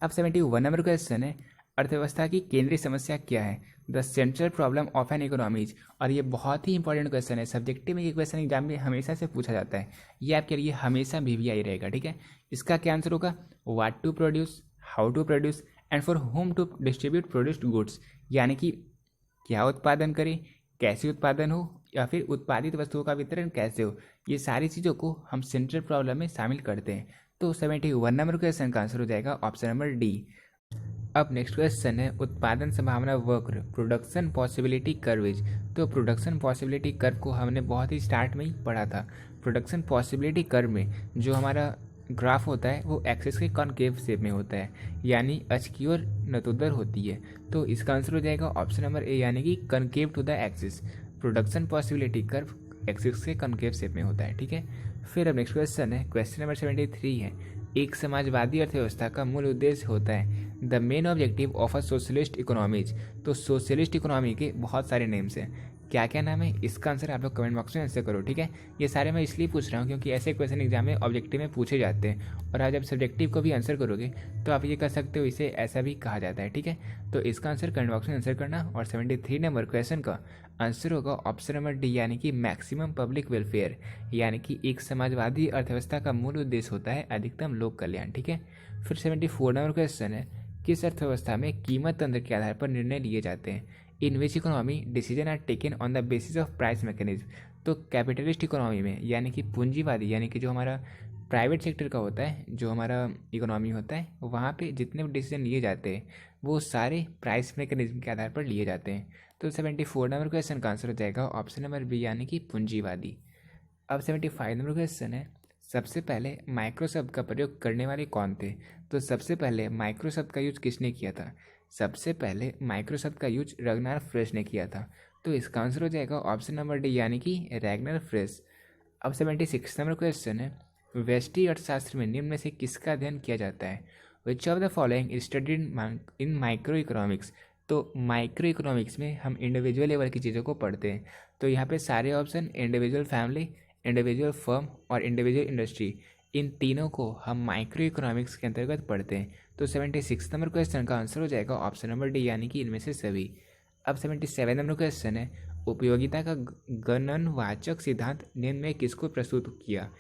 अब 71 नंबर क्वेश्चन है, अर्थव्यवस्था की केंद्रीय समस्या क्या है? The central problem of an economies. और ये बहुत ही इंपॉर्टेंट क्वेश्चन है, सब्जेक्टिव में ये क्वेश्चन एग्जाम में हमेशा से पूछा जाता है, ये आपके लिए हमेशा VVI रहेगा। ठीक है। इसका क्या आंसर होगा? What to produce, how to produce and for whom to distribute produced goods, यानी कि क्या उत्पादन करें, कैसे उत्पादन हो, या फिर उत्पादित वस्तुओं का वितरण कैसे हो, ये सारी चीज़ों को हम सेंट्रल प्रॉब्लम में शामिल करते हैं। तो 71 नंबर क्वेश्चन का आंसर हो जाएगा ऑप्शन नंबर डी। अब नेक्स्ट क्वेश्चन है, उत्पादन संभावना वक्र, प्रोडक्शन पॉसिबिलिटी कर्वेज। तो प्रोडक्शन पॉसिबिलिटी कर्व को हमने बहुत ही स्टार्ट में ही पढ़ा था। प्रोडक्शन पॉसिबिलिटी कर्व में जो हमारा ग्राफ होता है वो एक्सिस के कॉनकेव शेप में होता है, यानी अक्ष की ओर नतोदर होती है। तो इसका आंसर हो जाएगा ऑप्शन नंबर ए यानी कि concave to the axis. Production possibility curve axis के कॉनकेव शेप में होता है। ठीक है। फिर अब नेक्स्ट क्वेश्चन है, क्वेश्चन नंबर 73 है, एक समाजवादी अर्थव्यवस्था का मूल उद्देश्य होता है the main objective of a socialist economies. तो सोशलिस्ट इकोनॉमी के बहुत सारे नेम्स हैं, क्या क्या नाम है? इसका आंसर आप लोग कमेंट बॉक्स में आंसर करो। ठीक है। ये सारे मैं इसलिए पूछ रहा हूँ क्योंकि ऐसे क्वेश्चन एग्जाम में ऑब्जेक्टिव में पूछे जाते हैं, और आप जब सब्जेक्टिव को भी आंसर करोगे तो आप ये कह सकते हो इसे ऐसा भी कहा जाता है। ठीक है। तो इसका आंसर कमेंट बॉक्स में आंसर करना। और 73 नंबर क्वेश्चन का आंसर होगा ऑप्शन नंबर डी यानी कि मैक्सिमम पब्लिक वेलफेयर, यानी कि एक समाजवादी अर्थव्यवस्था का मूल उद्देश्य होता है अधिकतम लोक कल्याण। ठीक है। फिर 74 नंबर क्वेश्चन है, किस अर्थव्यवस्था में कीमत तंत्र के आधार पर निर्णय लिए जाते हैं? In which economy decision are taken on the basis of price mechanism. तो कैपिटलिस्ट इकोनॉमी में, यानी कि पूंजीवादी, यानी कि जो हमारा प्राइवेट सेक्टर का होता है, जो हमारा इकोनॉमी होता है, वहाँ पे जितने भी डिसीजन लिए जाते हैं वो सारे प्राइस मैकेनिज्म के आधार पर लिए जाते हैं। तो 74 नंबर क्वेश्चन का आंसर हो जाएगा ऑप्शन नंबर बी यानी कि पूंजीवादी। अब 75 नंबर क्वेश्चन है, सबसे पहले माइक्रो शब्द का प्रयोग करने वाले कौन थे? तो सबसे पहले माइक्रो शब्द का यूज किसने किया था? सबसे पहले माइक्रो शब्द का यूज रैग्नार फ्रेश ने किया था। तो इसका आंसर हो जाएगा ऑप्शन नंबर डी यानी कि रैग्नार फ्रेश। अब 76 नंबर क्वेश्चन है, व्यष्टि अर्थशास्त्र में निम्न में से किसका अध्ययन किया जाता है? Which of the following studied in micro economics. तो माइक्रो इकोनॉमिक्स में हम इंडिविजुअल लेवल की चीज़ों को पढ़ते हैं। तो यहाँ पे सारे option individual family, individual firm और इंडिविजुअल इंडस्ट्री, इन तीनों को हम माइक्रो इकोनॉमिक्स के अंतर्गत पढ़ते हैं। तो 76 नंबर क्वेश्चन का आंसर हो जाएगा ऑप्शन नंबर डी यानी कि इनमें से सभी। अब 77 नंबर क्वेश्चन है, उपयोगिता का गणनवाचक सिद्धांत निम्न में किसको प्रस्तुत किया?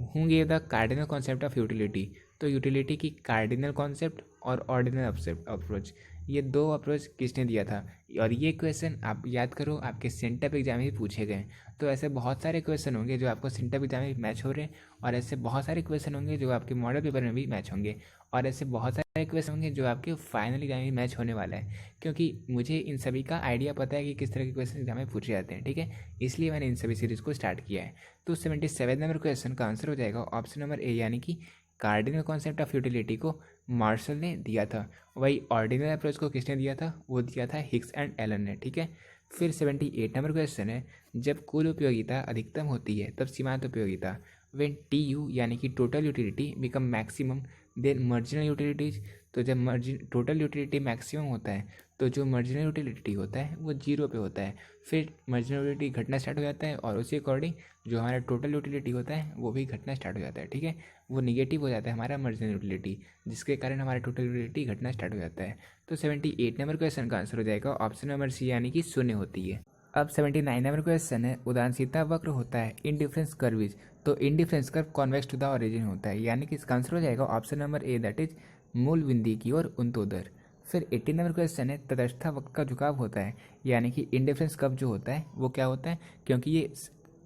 होंगे the cardinal concept of utility. तो यूटिलिटी की कार्डिनल कॉन्सेप्ट और ऑर्डिनल अप्रोच, ये दो अप्रोच किसने दिया था? और ये क्वेश्चन आप याद करो आपके सेंटअप एग्जाम में भी पूछे गए। तो ऐसे बहुत सारे क्वेश्चन होंगे जो आपको सेंटअप एग्जाम में मैच हो रहे हैं, और ऐसे बहुत सारे क्वेश्चन होंगे जो आपके मॉडल पेपर में भी मैच होंगे, और ऐसे बहुत सारे क्वेश्चन होंगे जो आपके फाइनल एग्जाम में मैच होने वाला है, क्योंकि मुझे इन सभी का आइडिया पता है कि किस तरह के क्वेश्चन एग्जाम में पूछे जाते हैं। ठीक है। इसलिए मैंने इन सभी सीरीज़ को स्टार्ट किया है। तो 77 नंबर क्वेश्चन का आंसर हो जाएगा ऑप्शन नंबर ए यानी कि कार्डिनल कॉन्सेप्ट ऑफ यूटिलिटी को मार्शल ने दिया था। वही ऑर्डिनल अप्रोच को किसने दिया था? वो दिया था हिक्स एंड एलन ने। ठीक है। फिर 78 नंबर क्वेश्चन है, जब कुल उपयोगिता अधिकतम होती है तब सीमांत उपयोगिता, व्हेन TU यानी कि total utility become maximum then marginal utilities. तो जब टोटल यूटिलिटी मैक्सिमम होता है तो जो मार्जिनल यूटिलिटी होता है वो 0 पे होता है, फिर मार्जिनल यूटिलिटी घटना स्टार्ट हो जाता है और उसी अकॉर्डिंग जो हमारा टोटल यूटिलिटी होता है वो भी घटना स्टार्ट हो जाता है। ठीक है, वो निगेटिव हो जाता है हमारा मार्जिनल यूटिलिटी, जिसके कारण हमारा टोटल यूटिलिटी घटना स्टार्ट हो जाता है। तो 78 नंबर क्वेश्चन का आंसर हो जाएगा ऑप्शन नंबर सी यानी कि शून्य होती है। अब 79 नंबर क्वेश्चन है, उदासीनता वक्र होता है इनडिफरेंस कर्विज, तो indifference curve convex to the origin होता है, यानी कि इसका आंसर हो जाएगा option number A that is मूल बिंदी की ओर उन्तोदर। फिर 80 नंबर क्वेश्चन है, तटस्था वक्र का झुकाव होता है, यानी कि इनडिफरेंस कर्व जो होता है वो क्या होता है, क्योंकि ये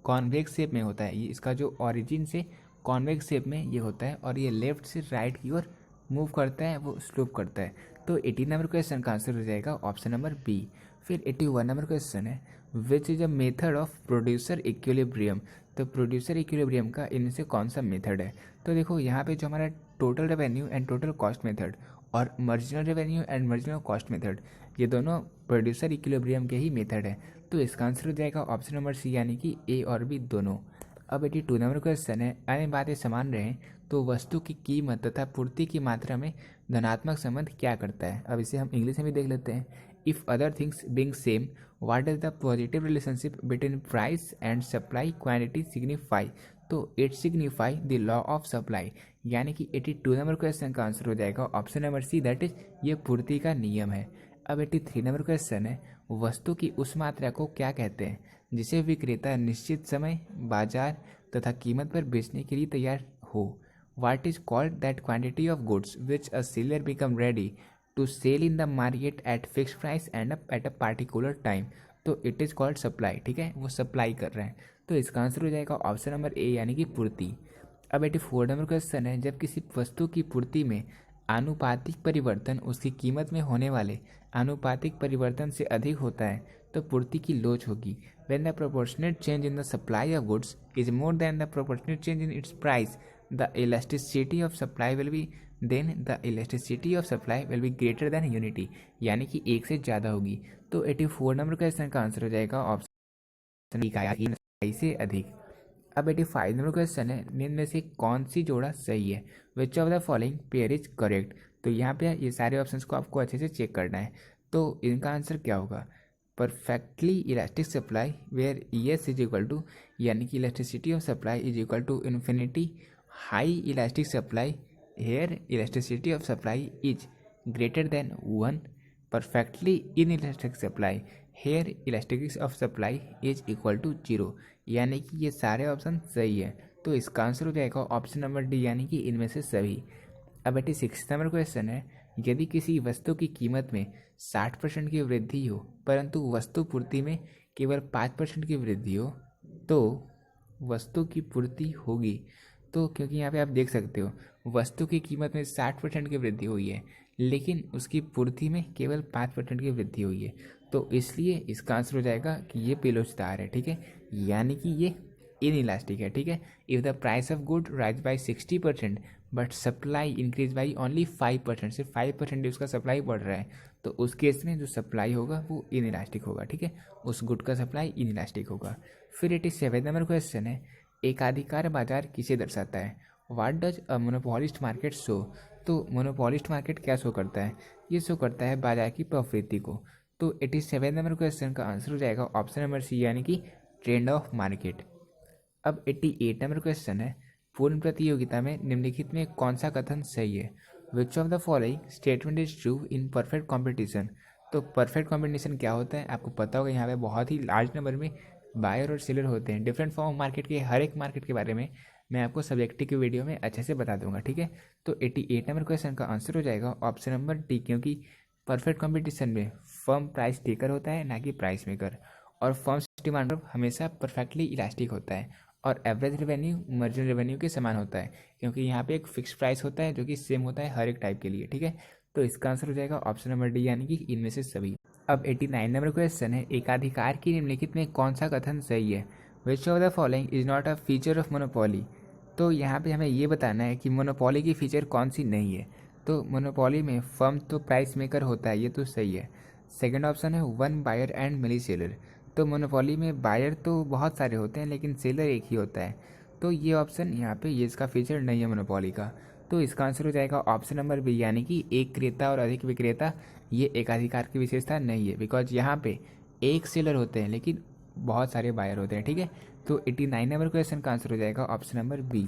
कॉन्वेक्स शेप में होता है, ये इसका जो ओरिजिन से कॉन्वेक्स शेप में ये होता है और ये लेफ्ट से राइट की ओर मूव करता है, वो स्लोप करता है। तो 80 नंबर क्वेश्चन का आंसर हो जाएगा ऑप्शन नंबर बी। फिर 81 नंबर क्वेश्चन है, which is a method of producer equilibrium, तो प्रोड्यूसर इक्विलिब्रियम का इनमें से कौन सा मेथड है। तो देखो यहाँ पे जो हमारा total revenue and total cost method और marginal revenue and marginal cost method, ये दोनों प्रोड्यूसर इक्विलिब्रियम के ही मेथड है। तो इसका आंसर हो जाएगा ऑप्शन नंबर सी यानी कि ए और बी दोनों। अब 82 नंबर क्वेश्चन है, अन्य बातें समान रहें तो वस्तु की कीमत तथा पूर्ति की मात्रा में धनात्मक संबंध क्या करता है। अब इसे हम इंग्लिश में भी देख लेते हैं। If other things being same, what does the positive relationship between price and supply quantity signify, तो it signify the law of supply, यानी कि 82 नंबर क्वेश्चन का आंसर हो जाएगा option number C that is ये पूर्ति का नियम है। अब 83 नंबर क्वेश्चन है, वस्तु की उस मात्रा को क्या कहते हैं जिसे विक्रेता निश्चित समय, बाजार तथा कीमत पर बेचने के लिए तैयार हो। What is called that quantity of goods which a seller become ready to sell in the market at fix price and at a particular time, तो इट इज़ कॉल्ड सप्लाई। ठीक है, वो सप्लाई कर रहे हैं, तो इसका आंसर हो जाएगा ऑप्शन नंबर ए यानी कि पूर्ति। अब 84 नंबर क्वेश्चन है, जब किसी वस्तु की पूर्ति में आनुपातिक परिवर्तन उसकी कीमत में होने वाले आनुपातिक परिवर्तन से अधिक होता है तो पूर्ति की लोच होगी। When the proportionate change in the supply of goods is more than the proportionate change in its price, the elasticity of supply will be greater than unity, यानी कि एक से ज़्यादा होगी। तो 84 नंबर क्वेश्चन का आंसर हो जाएगा ऑप्शन इकाई से अधिक। अब 85 नंबर क्वेश्चन है, निम्न में से कौन सी जोड़ा सही है, which of the following pair is correct. तो यहाँ पे ये सारे ऑप्शंस को आपको अच्छे से चेक करना है, तो इनका आंसर क्या होगा, perfectly elastic supply where ES is equal to, यानी कि elasticity of supply is equal to infinity, high elastic supply here elasticity of supply is greater than 1, perfectly inelastic supply here elasticity of supply is equal to 0, यानी कि ये सारे option सही है। तो इसका आंसर हो जाएगा ऑप्शन नंबर डी यानी कि इनमें से सभी। अब 86 नंबर क्वेश्चन है, यदि किसी वस्तु की कीमत में 60% की वृद्धि हो परंतु वस्तु पूर्ति में केवल 5% की वृद्धि हो तो वस्तु की पूर्ति होगी। तो क्योंकि यहाँ पे आप देख सकते हो वस्तु की कीमत में 60% की वृद्धि हुई है लेकिन उसकी पूर्ति में केवल 5% की वृद्धि हुई है, तो इसलिए इसका आंसर हो जाएगा कि ये पेलोचदार है। ठीक है, यानी कि ये इन इलास्टिक है। ठीक है, if the price of good rise by 60% but supply increase by only 5%, सिर्फ 5% उसका सप्लाई बढ़ रहा है, तो उस केस में जो सप्लाई होगा वो इन इलास्टिक होगा। ठीक है, उस गुड का सप्लाई इन इलास्टिक होगा। फिर 87 नंबर क्वेश्चन है, एकाधिकार बाजार किसे दर्शाता है, what does a monopolist market show. तो मोनोपोलिस्ट मार्केट क्या शो करता है, ये शो करता है बाजार की प्रवृत्ति को। तो 87 नंबर क्वेश्चन का आंसर हो जाएगा ऑप्शन नंबर सी यानी कि ट्रेंड ऑफ मार्केट। अब 88 नंबर क्वेश्चन है, पूर्ण प्रतियोगिता में निम्नलिखित में कौन सा कथन सही है, which of the following statement is true in perfect competition. तो परफेक्ट कॉम्पिटिशन क्या होता है आपको पता होगा, यहाँ पे बहुत ही लार्ज नंबर में बायर और सेलर होते हैं। डिफरेंट फॉर्म मार्केट के हर एक मार्केट के बारे में मैं आपको सब्जेक्टिव की वीडियो में अच्छे से बता दूंगा। ठीक है, तो 88 नंबर क्वेश्चन का आंसर हो जाएगा ऑप्शन नंबर डी, क्योंकि परफेक्ट कॉम्पिटिशन में फर्म प्राइस टेकर होता है ना कि प्राइस मेकर, और फर्म्स डिमांड हमेशा परफेक्टली इलास्टिक होता है और एवरेज रेवेन्यू मार्जिनल रेवेन्यू के समान होता है, क्योंकि यहाँ पे एक फिक्स प्राइस होता है जो कि सेम होता है हर एक टाइप के लिए। ठीक है, तो इसका आंसर हो जाएगा ऑप्शन नंबर डी यानी कि इनमें से सभी। अब 89 नंबर क्वेश्चन है, एकाधिकार की निम्नलिखित में कौन सा कथन सही है, which of the following is not a feature of monopoly. तो यहाँ पे हमें ये बताना है कि मोनोपोली की फीचर कौन सी नहीं है। तो मोनोपोली में फर्म तो प्राइस मेकर होता है, ये तो सही है। सेकंड ऑप्शन है one buyer and many seller. तो मोनोपोली में बायर तो बहुत सारे होते हैं लेकिन सेलर एक ही होता है, तो ये ऑप्शन यहाँ पे ये इसका फीचर नहीं है मोनोपोली का। तो इसका आंसर हो जाएगा ऑप्शन नंबर बी यानी कि एक क्रेता और अधिक विक्रेता ये एकाधिकार की विशेषता नहीं है, बिकॉज यहाँ पे एक सेलर होते हैं लेकिन बहुत सारे बायर होते हैं, ठीक है। तो 89 नंबर क्वेश्चन का आंसर हो जाएगा ऑप्शन नंबर बी।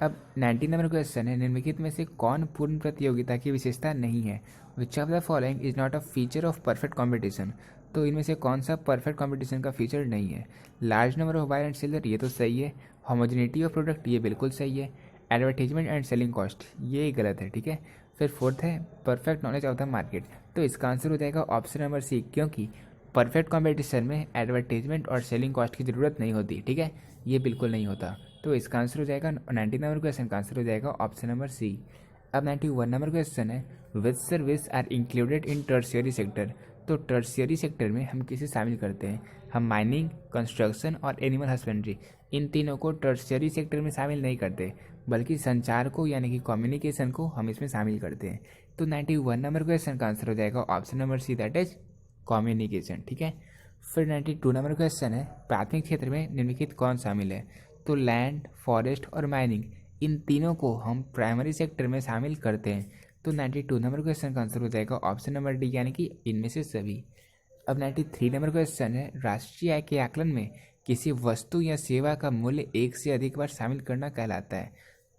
अब 90 नंबर क्वेश्चन है, निम्नलिखित में से कौन पूर्ण प्रतियोगिता की विशेषता नहीं है? Which of the following is not a feature of perfect competition. तो इनमें से कौन सा परफेक्ट कॉम्पिटिशन का फीचर नहीं है? Large number of buyer and seller, ये तो सही है। होमोजेनिटी ऑफ प्रोडक्ट, ये बिल्कुल सही है। एडवर्टीजमेंट एंड सेलिंग कॉस्ट, ये गलत है, ठीक है। फिर फोर्थ है perfect knowledge of the market, तो इसका आंसर हो जाएगा ऑप्शन नंबर सी, क्योंकि परफेक्ट कॉम्पिटिशन में एडवर्टीजमेंट और सेलिंग कॉस्ट की ज़रूरत नहीं होती, ठीक है, ये बिल्कुल नहीं होता। तो इसका आंसर हो जाएगा 90 नंबर क्वेश्चन का आंसर हो जाएगा ऑप्शन नंबर सी। अब 91 नंबर क्वेश्चन है, which service are included in tertiary sector. तो टर्शियरी सेक्टर में हम किसे शामिल करते हैं? हम माइनिंग, कंस्ट्रक्शन और एनिमल हस्बेंड्री, इन तीनों को टर्शियरी सेक्टर में शामिल नहीं करते, बल्कि संचार को यानी कि कम्युनिकेशन को हम इसमें शामिल करते हैं। तो 91 नंबर क्वेश्चन का आंसर हो जाएगा option number C, that is communication, ठीक है। फिर 92 नंबर क्वेश्चन है, प्राथमिक क्षेत्र में निम्नलिखित कौन शामिल है? तो लैंड, फॉरेस्ट और माइनिंग, इन तीनों को हम प्राइमरी सेक्टर में शामिल करते हैं। तो 92 नंबर क्वेश्चन का आंसर हो जाएगा ऑप्शन नंबर डी, यानी कि इनमें से सभी। अब 93 नंबर क्वेश्चन है, राष्ट्रीय आय के आकलन में किसी वस्तु या सेवा का मूल्य एक से अधिक बार शामिल करना कहलाता है।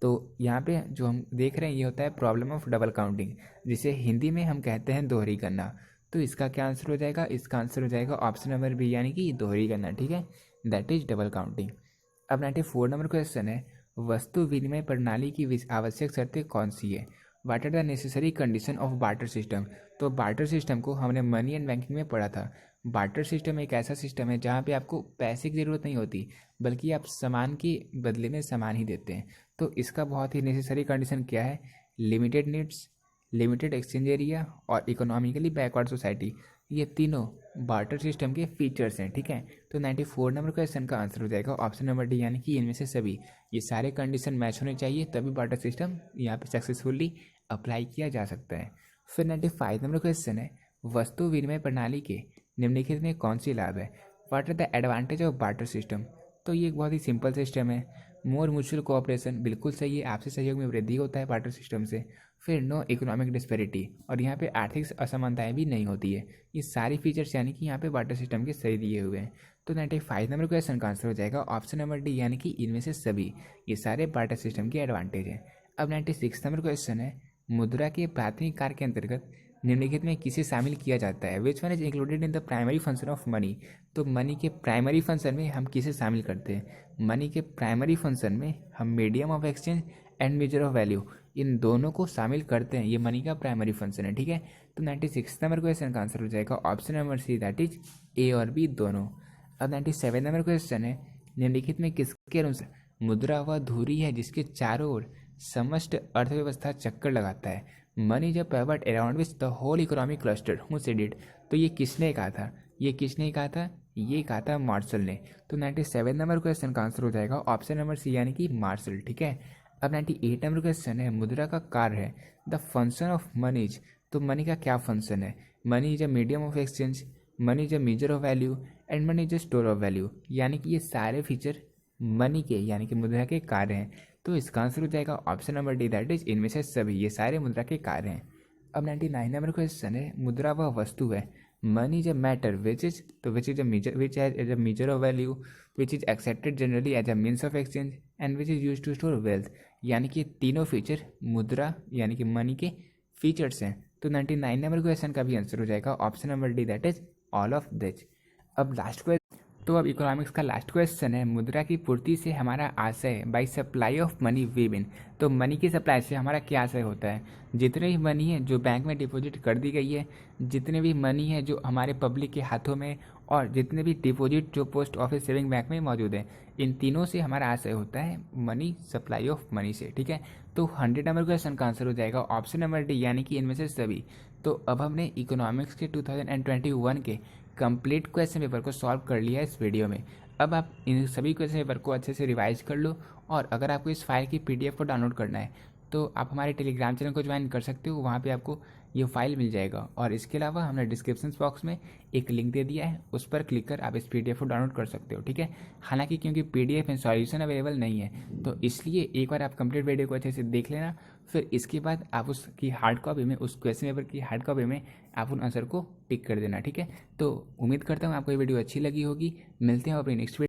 तो यहाँ पे जो हम देख रहे हैं ये होता है प्रॉब्लम ऑफ डबल काउंटिंग, जिसे हिंदी में हम कहते हैं दोहरी करना। तो इसका क्या आंसर हो जाएगा? इसका आंसर हो जाएगा ऑप्शन नंबर बी, यानी कि दोहरी करना, ठीक है, दैट इज डबल काउंटिंग। अब 94 नंबर क्वेश्चन है, वस्तु विनिमय प्रणाली की आवश्यक शर्तें कौन सी है? What are the necessary condition of barter system. तो बार्टर सिस्टम को हमने मनी एंड बैंकिंग में पढ़ा था। बार्टर सिस्टम एक ऐसा सिस्टम है जहाँ पे आपको पैसे की ज़रूरत नहीं होती, बल्कि आप सामान के बदले में सामान ही देते हैं। तो इसका बहुत ही नेसेसरी कंडीशन क्या है? Limited needs, limited exchange area और इकोनॉमिकली बैकवर्ड सोसाइटी, ये तीनों बार्टर सिस्टम के फीचर्स हैं, ठीक है। तो 94 नंबर क्वेश्चन का आंसर हो जाएगा ऑप्शन नंबर डी, यानी कि इनमें से सभी। ये सारे कंडीशन मैच होने चाहिए, तभी बार्टर सिस्टम यहाँ पे सक्सेसफुली अप्लाई किया जा सकता है। फिर 95 नंबर क्वेश्चन है, वस्तु विनिमय प्रणाली के निम्नलिखित में कौन सी लाभ है? What are the advantage of barter system. तो ये एक बहुत ही सिंपल सिस्टम है। मोर म्यूचुअल कोऑपरेशन, बिल्कुल सही है, आपसी सहयोग में वृद्धि होता है बार्टर सिस्टम से। फिर नो इकोनॉमिक डिस्पेरिटी, और यहाँ पे आर्थिक असमानताएं भी नहीं होती है। ये सारी फीचर्स यानी कि यहाँ पे बार्टर सिस्टम के सही दिए हुए हैं। तो 95 नंबर क्वेश्चन का आंसर हो जाएगा ऑप्शन नंबर डी, यानी कि इनमें से सभी। ये सारे बार्टर सिस्टम के एडवांटेज हैं। अब 96 नंबर क्वेश्चन है, मुद्रा के प्राथमिक कार्य के अंतर्गत निम्नलिखित में किसे शामिल किया जाता है? Which one is included in the primary function of money. तो मनी के प्राइमरी फंक्शन में हम किसे शामिल करते हैं? मनी के प्राइमरी फंक्शन में हम medium of exchange and measure of value, इन दोनों को शामिल करते हैं। ये मनी का प्राइमरी फंक्शन है, ठीक है। तो 96 नंबर क्वेश्चन का आंसर हो जाएगा option number C, that is A और बी दोनों। अब 97 नंबर क्वेश्चन है, निम्नलिखित में किसके अनुसार मुद्रा वह धुरी है जिसके चारों ओर समस्त अर्थव्यवस्था चक्कर लगाता है? Money is a pivot around which the whole economic cluster, who said it. तो ये किसने कहा था? ये किसने कहा था? ये कहा था मार्शल ने। तो 97 नंबर क्वेश्चन का आंसर हो जाएगा ऑप्शन नंबर सी, यानी कि मार्शल, ठीक है। अब 98 नंबर क्वेश्चन है, मुद्रा का कार्य है the function of money is. तो मनी का क्या फंक्शन है? Money is a medium of exchange, money is a measure of value and money is a store of value, यानी कि ये सारे फीचर मनी के यानी कि मुद्रा के कार्य हैं। तो इसका आंसर हो जाएगा option number D, that is इनमें से सभी। ये सारे मुद्रा के कार्य हैं। अब 99 नंबर क्वेश्चन है, मुद्रा वह वस्तु है, money is a matter which is, तो which is a measure, which as a measure of value, which is accepted generally as a means of exchange and which is use to store wealth, यानी कि तीनों feature मुद्रा यानी कि money के features हैं। तो 99 नंबर क्वेश्चन का भी आंसर हो जाएगा option number D, that is all of this. अब लास्ट क्वेश्चन, तो अब इकोनॉमिक्स का लास्ट क्वेश्चन है, मुद्रा की पूर्ति से हमारा आशय, by supply of money we mean. तो मनी की सप्लाई से हमारा क्या आशय होता है? जितने भी मनी है जो बैंक में डिपॉजिट कर दी गई है, जितने भी मनी है जो हमारे पब्लिक के हाथों में, और जितने भी डिपॉजिट जो पोस्ट ऑफिस सेविंग बैंक में मौजूद है, इन तीनों से हमारा आशय होता है मनी, सप्लाई ऑफ मनी से, ठीक है। तो 100 नंबर क्वेश्चन का आंसर हो जाएगा ऑप्शन नंबर डी, यानी कि इनमें से सभी। तो अब हमने इकोनॉमिक्स के 2021 के कंप्लीट क्वेश्चन पेपर को सॉल्व कर लिया है इस वीडियो में। अब आप इन सभी क्वेश्चन पेपर को अच्छे से रिवाइज कर लो, और अगर आपको इस फाइल की पीडीएफ को डाउनलोड करना है तो आप हमारे टेलीग्राम चैनल को ज्वाइन कर सकते हो, वहाँ पे आपको ये फाइल मिल जाएगा। और इसके अलावा हमने डिस्क्रिप्शन बॉक्स में एक लिंक दे दिया है, उस पर क्लिक कर आप इस पीडीएफ को डाउनलोड कर सकते हो, ठीक है। हालांकि क्योंकि पीडीएफ में सॉल्यूशन अवेलेबल नहीं है, तो इसलिए एक बार आप कंप्लीट वीडियो को अच्छे से देख लेना, फिर इसके बाद आप उसकी हार्ड कॉपी में, उस क्वेश्चन पेपर की हार्ड कॉपी में आप उन आंसर को टिक कर देना, ठीक है। तो उम्मीद करता हूँ आपको ये वीडियो अच्छी लगी होगी। मिलते हैं अपनी नेक्स्ट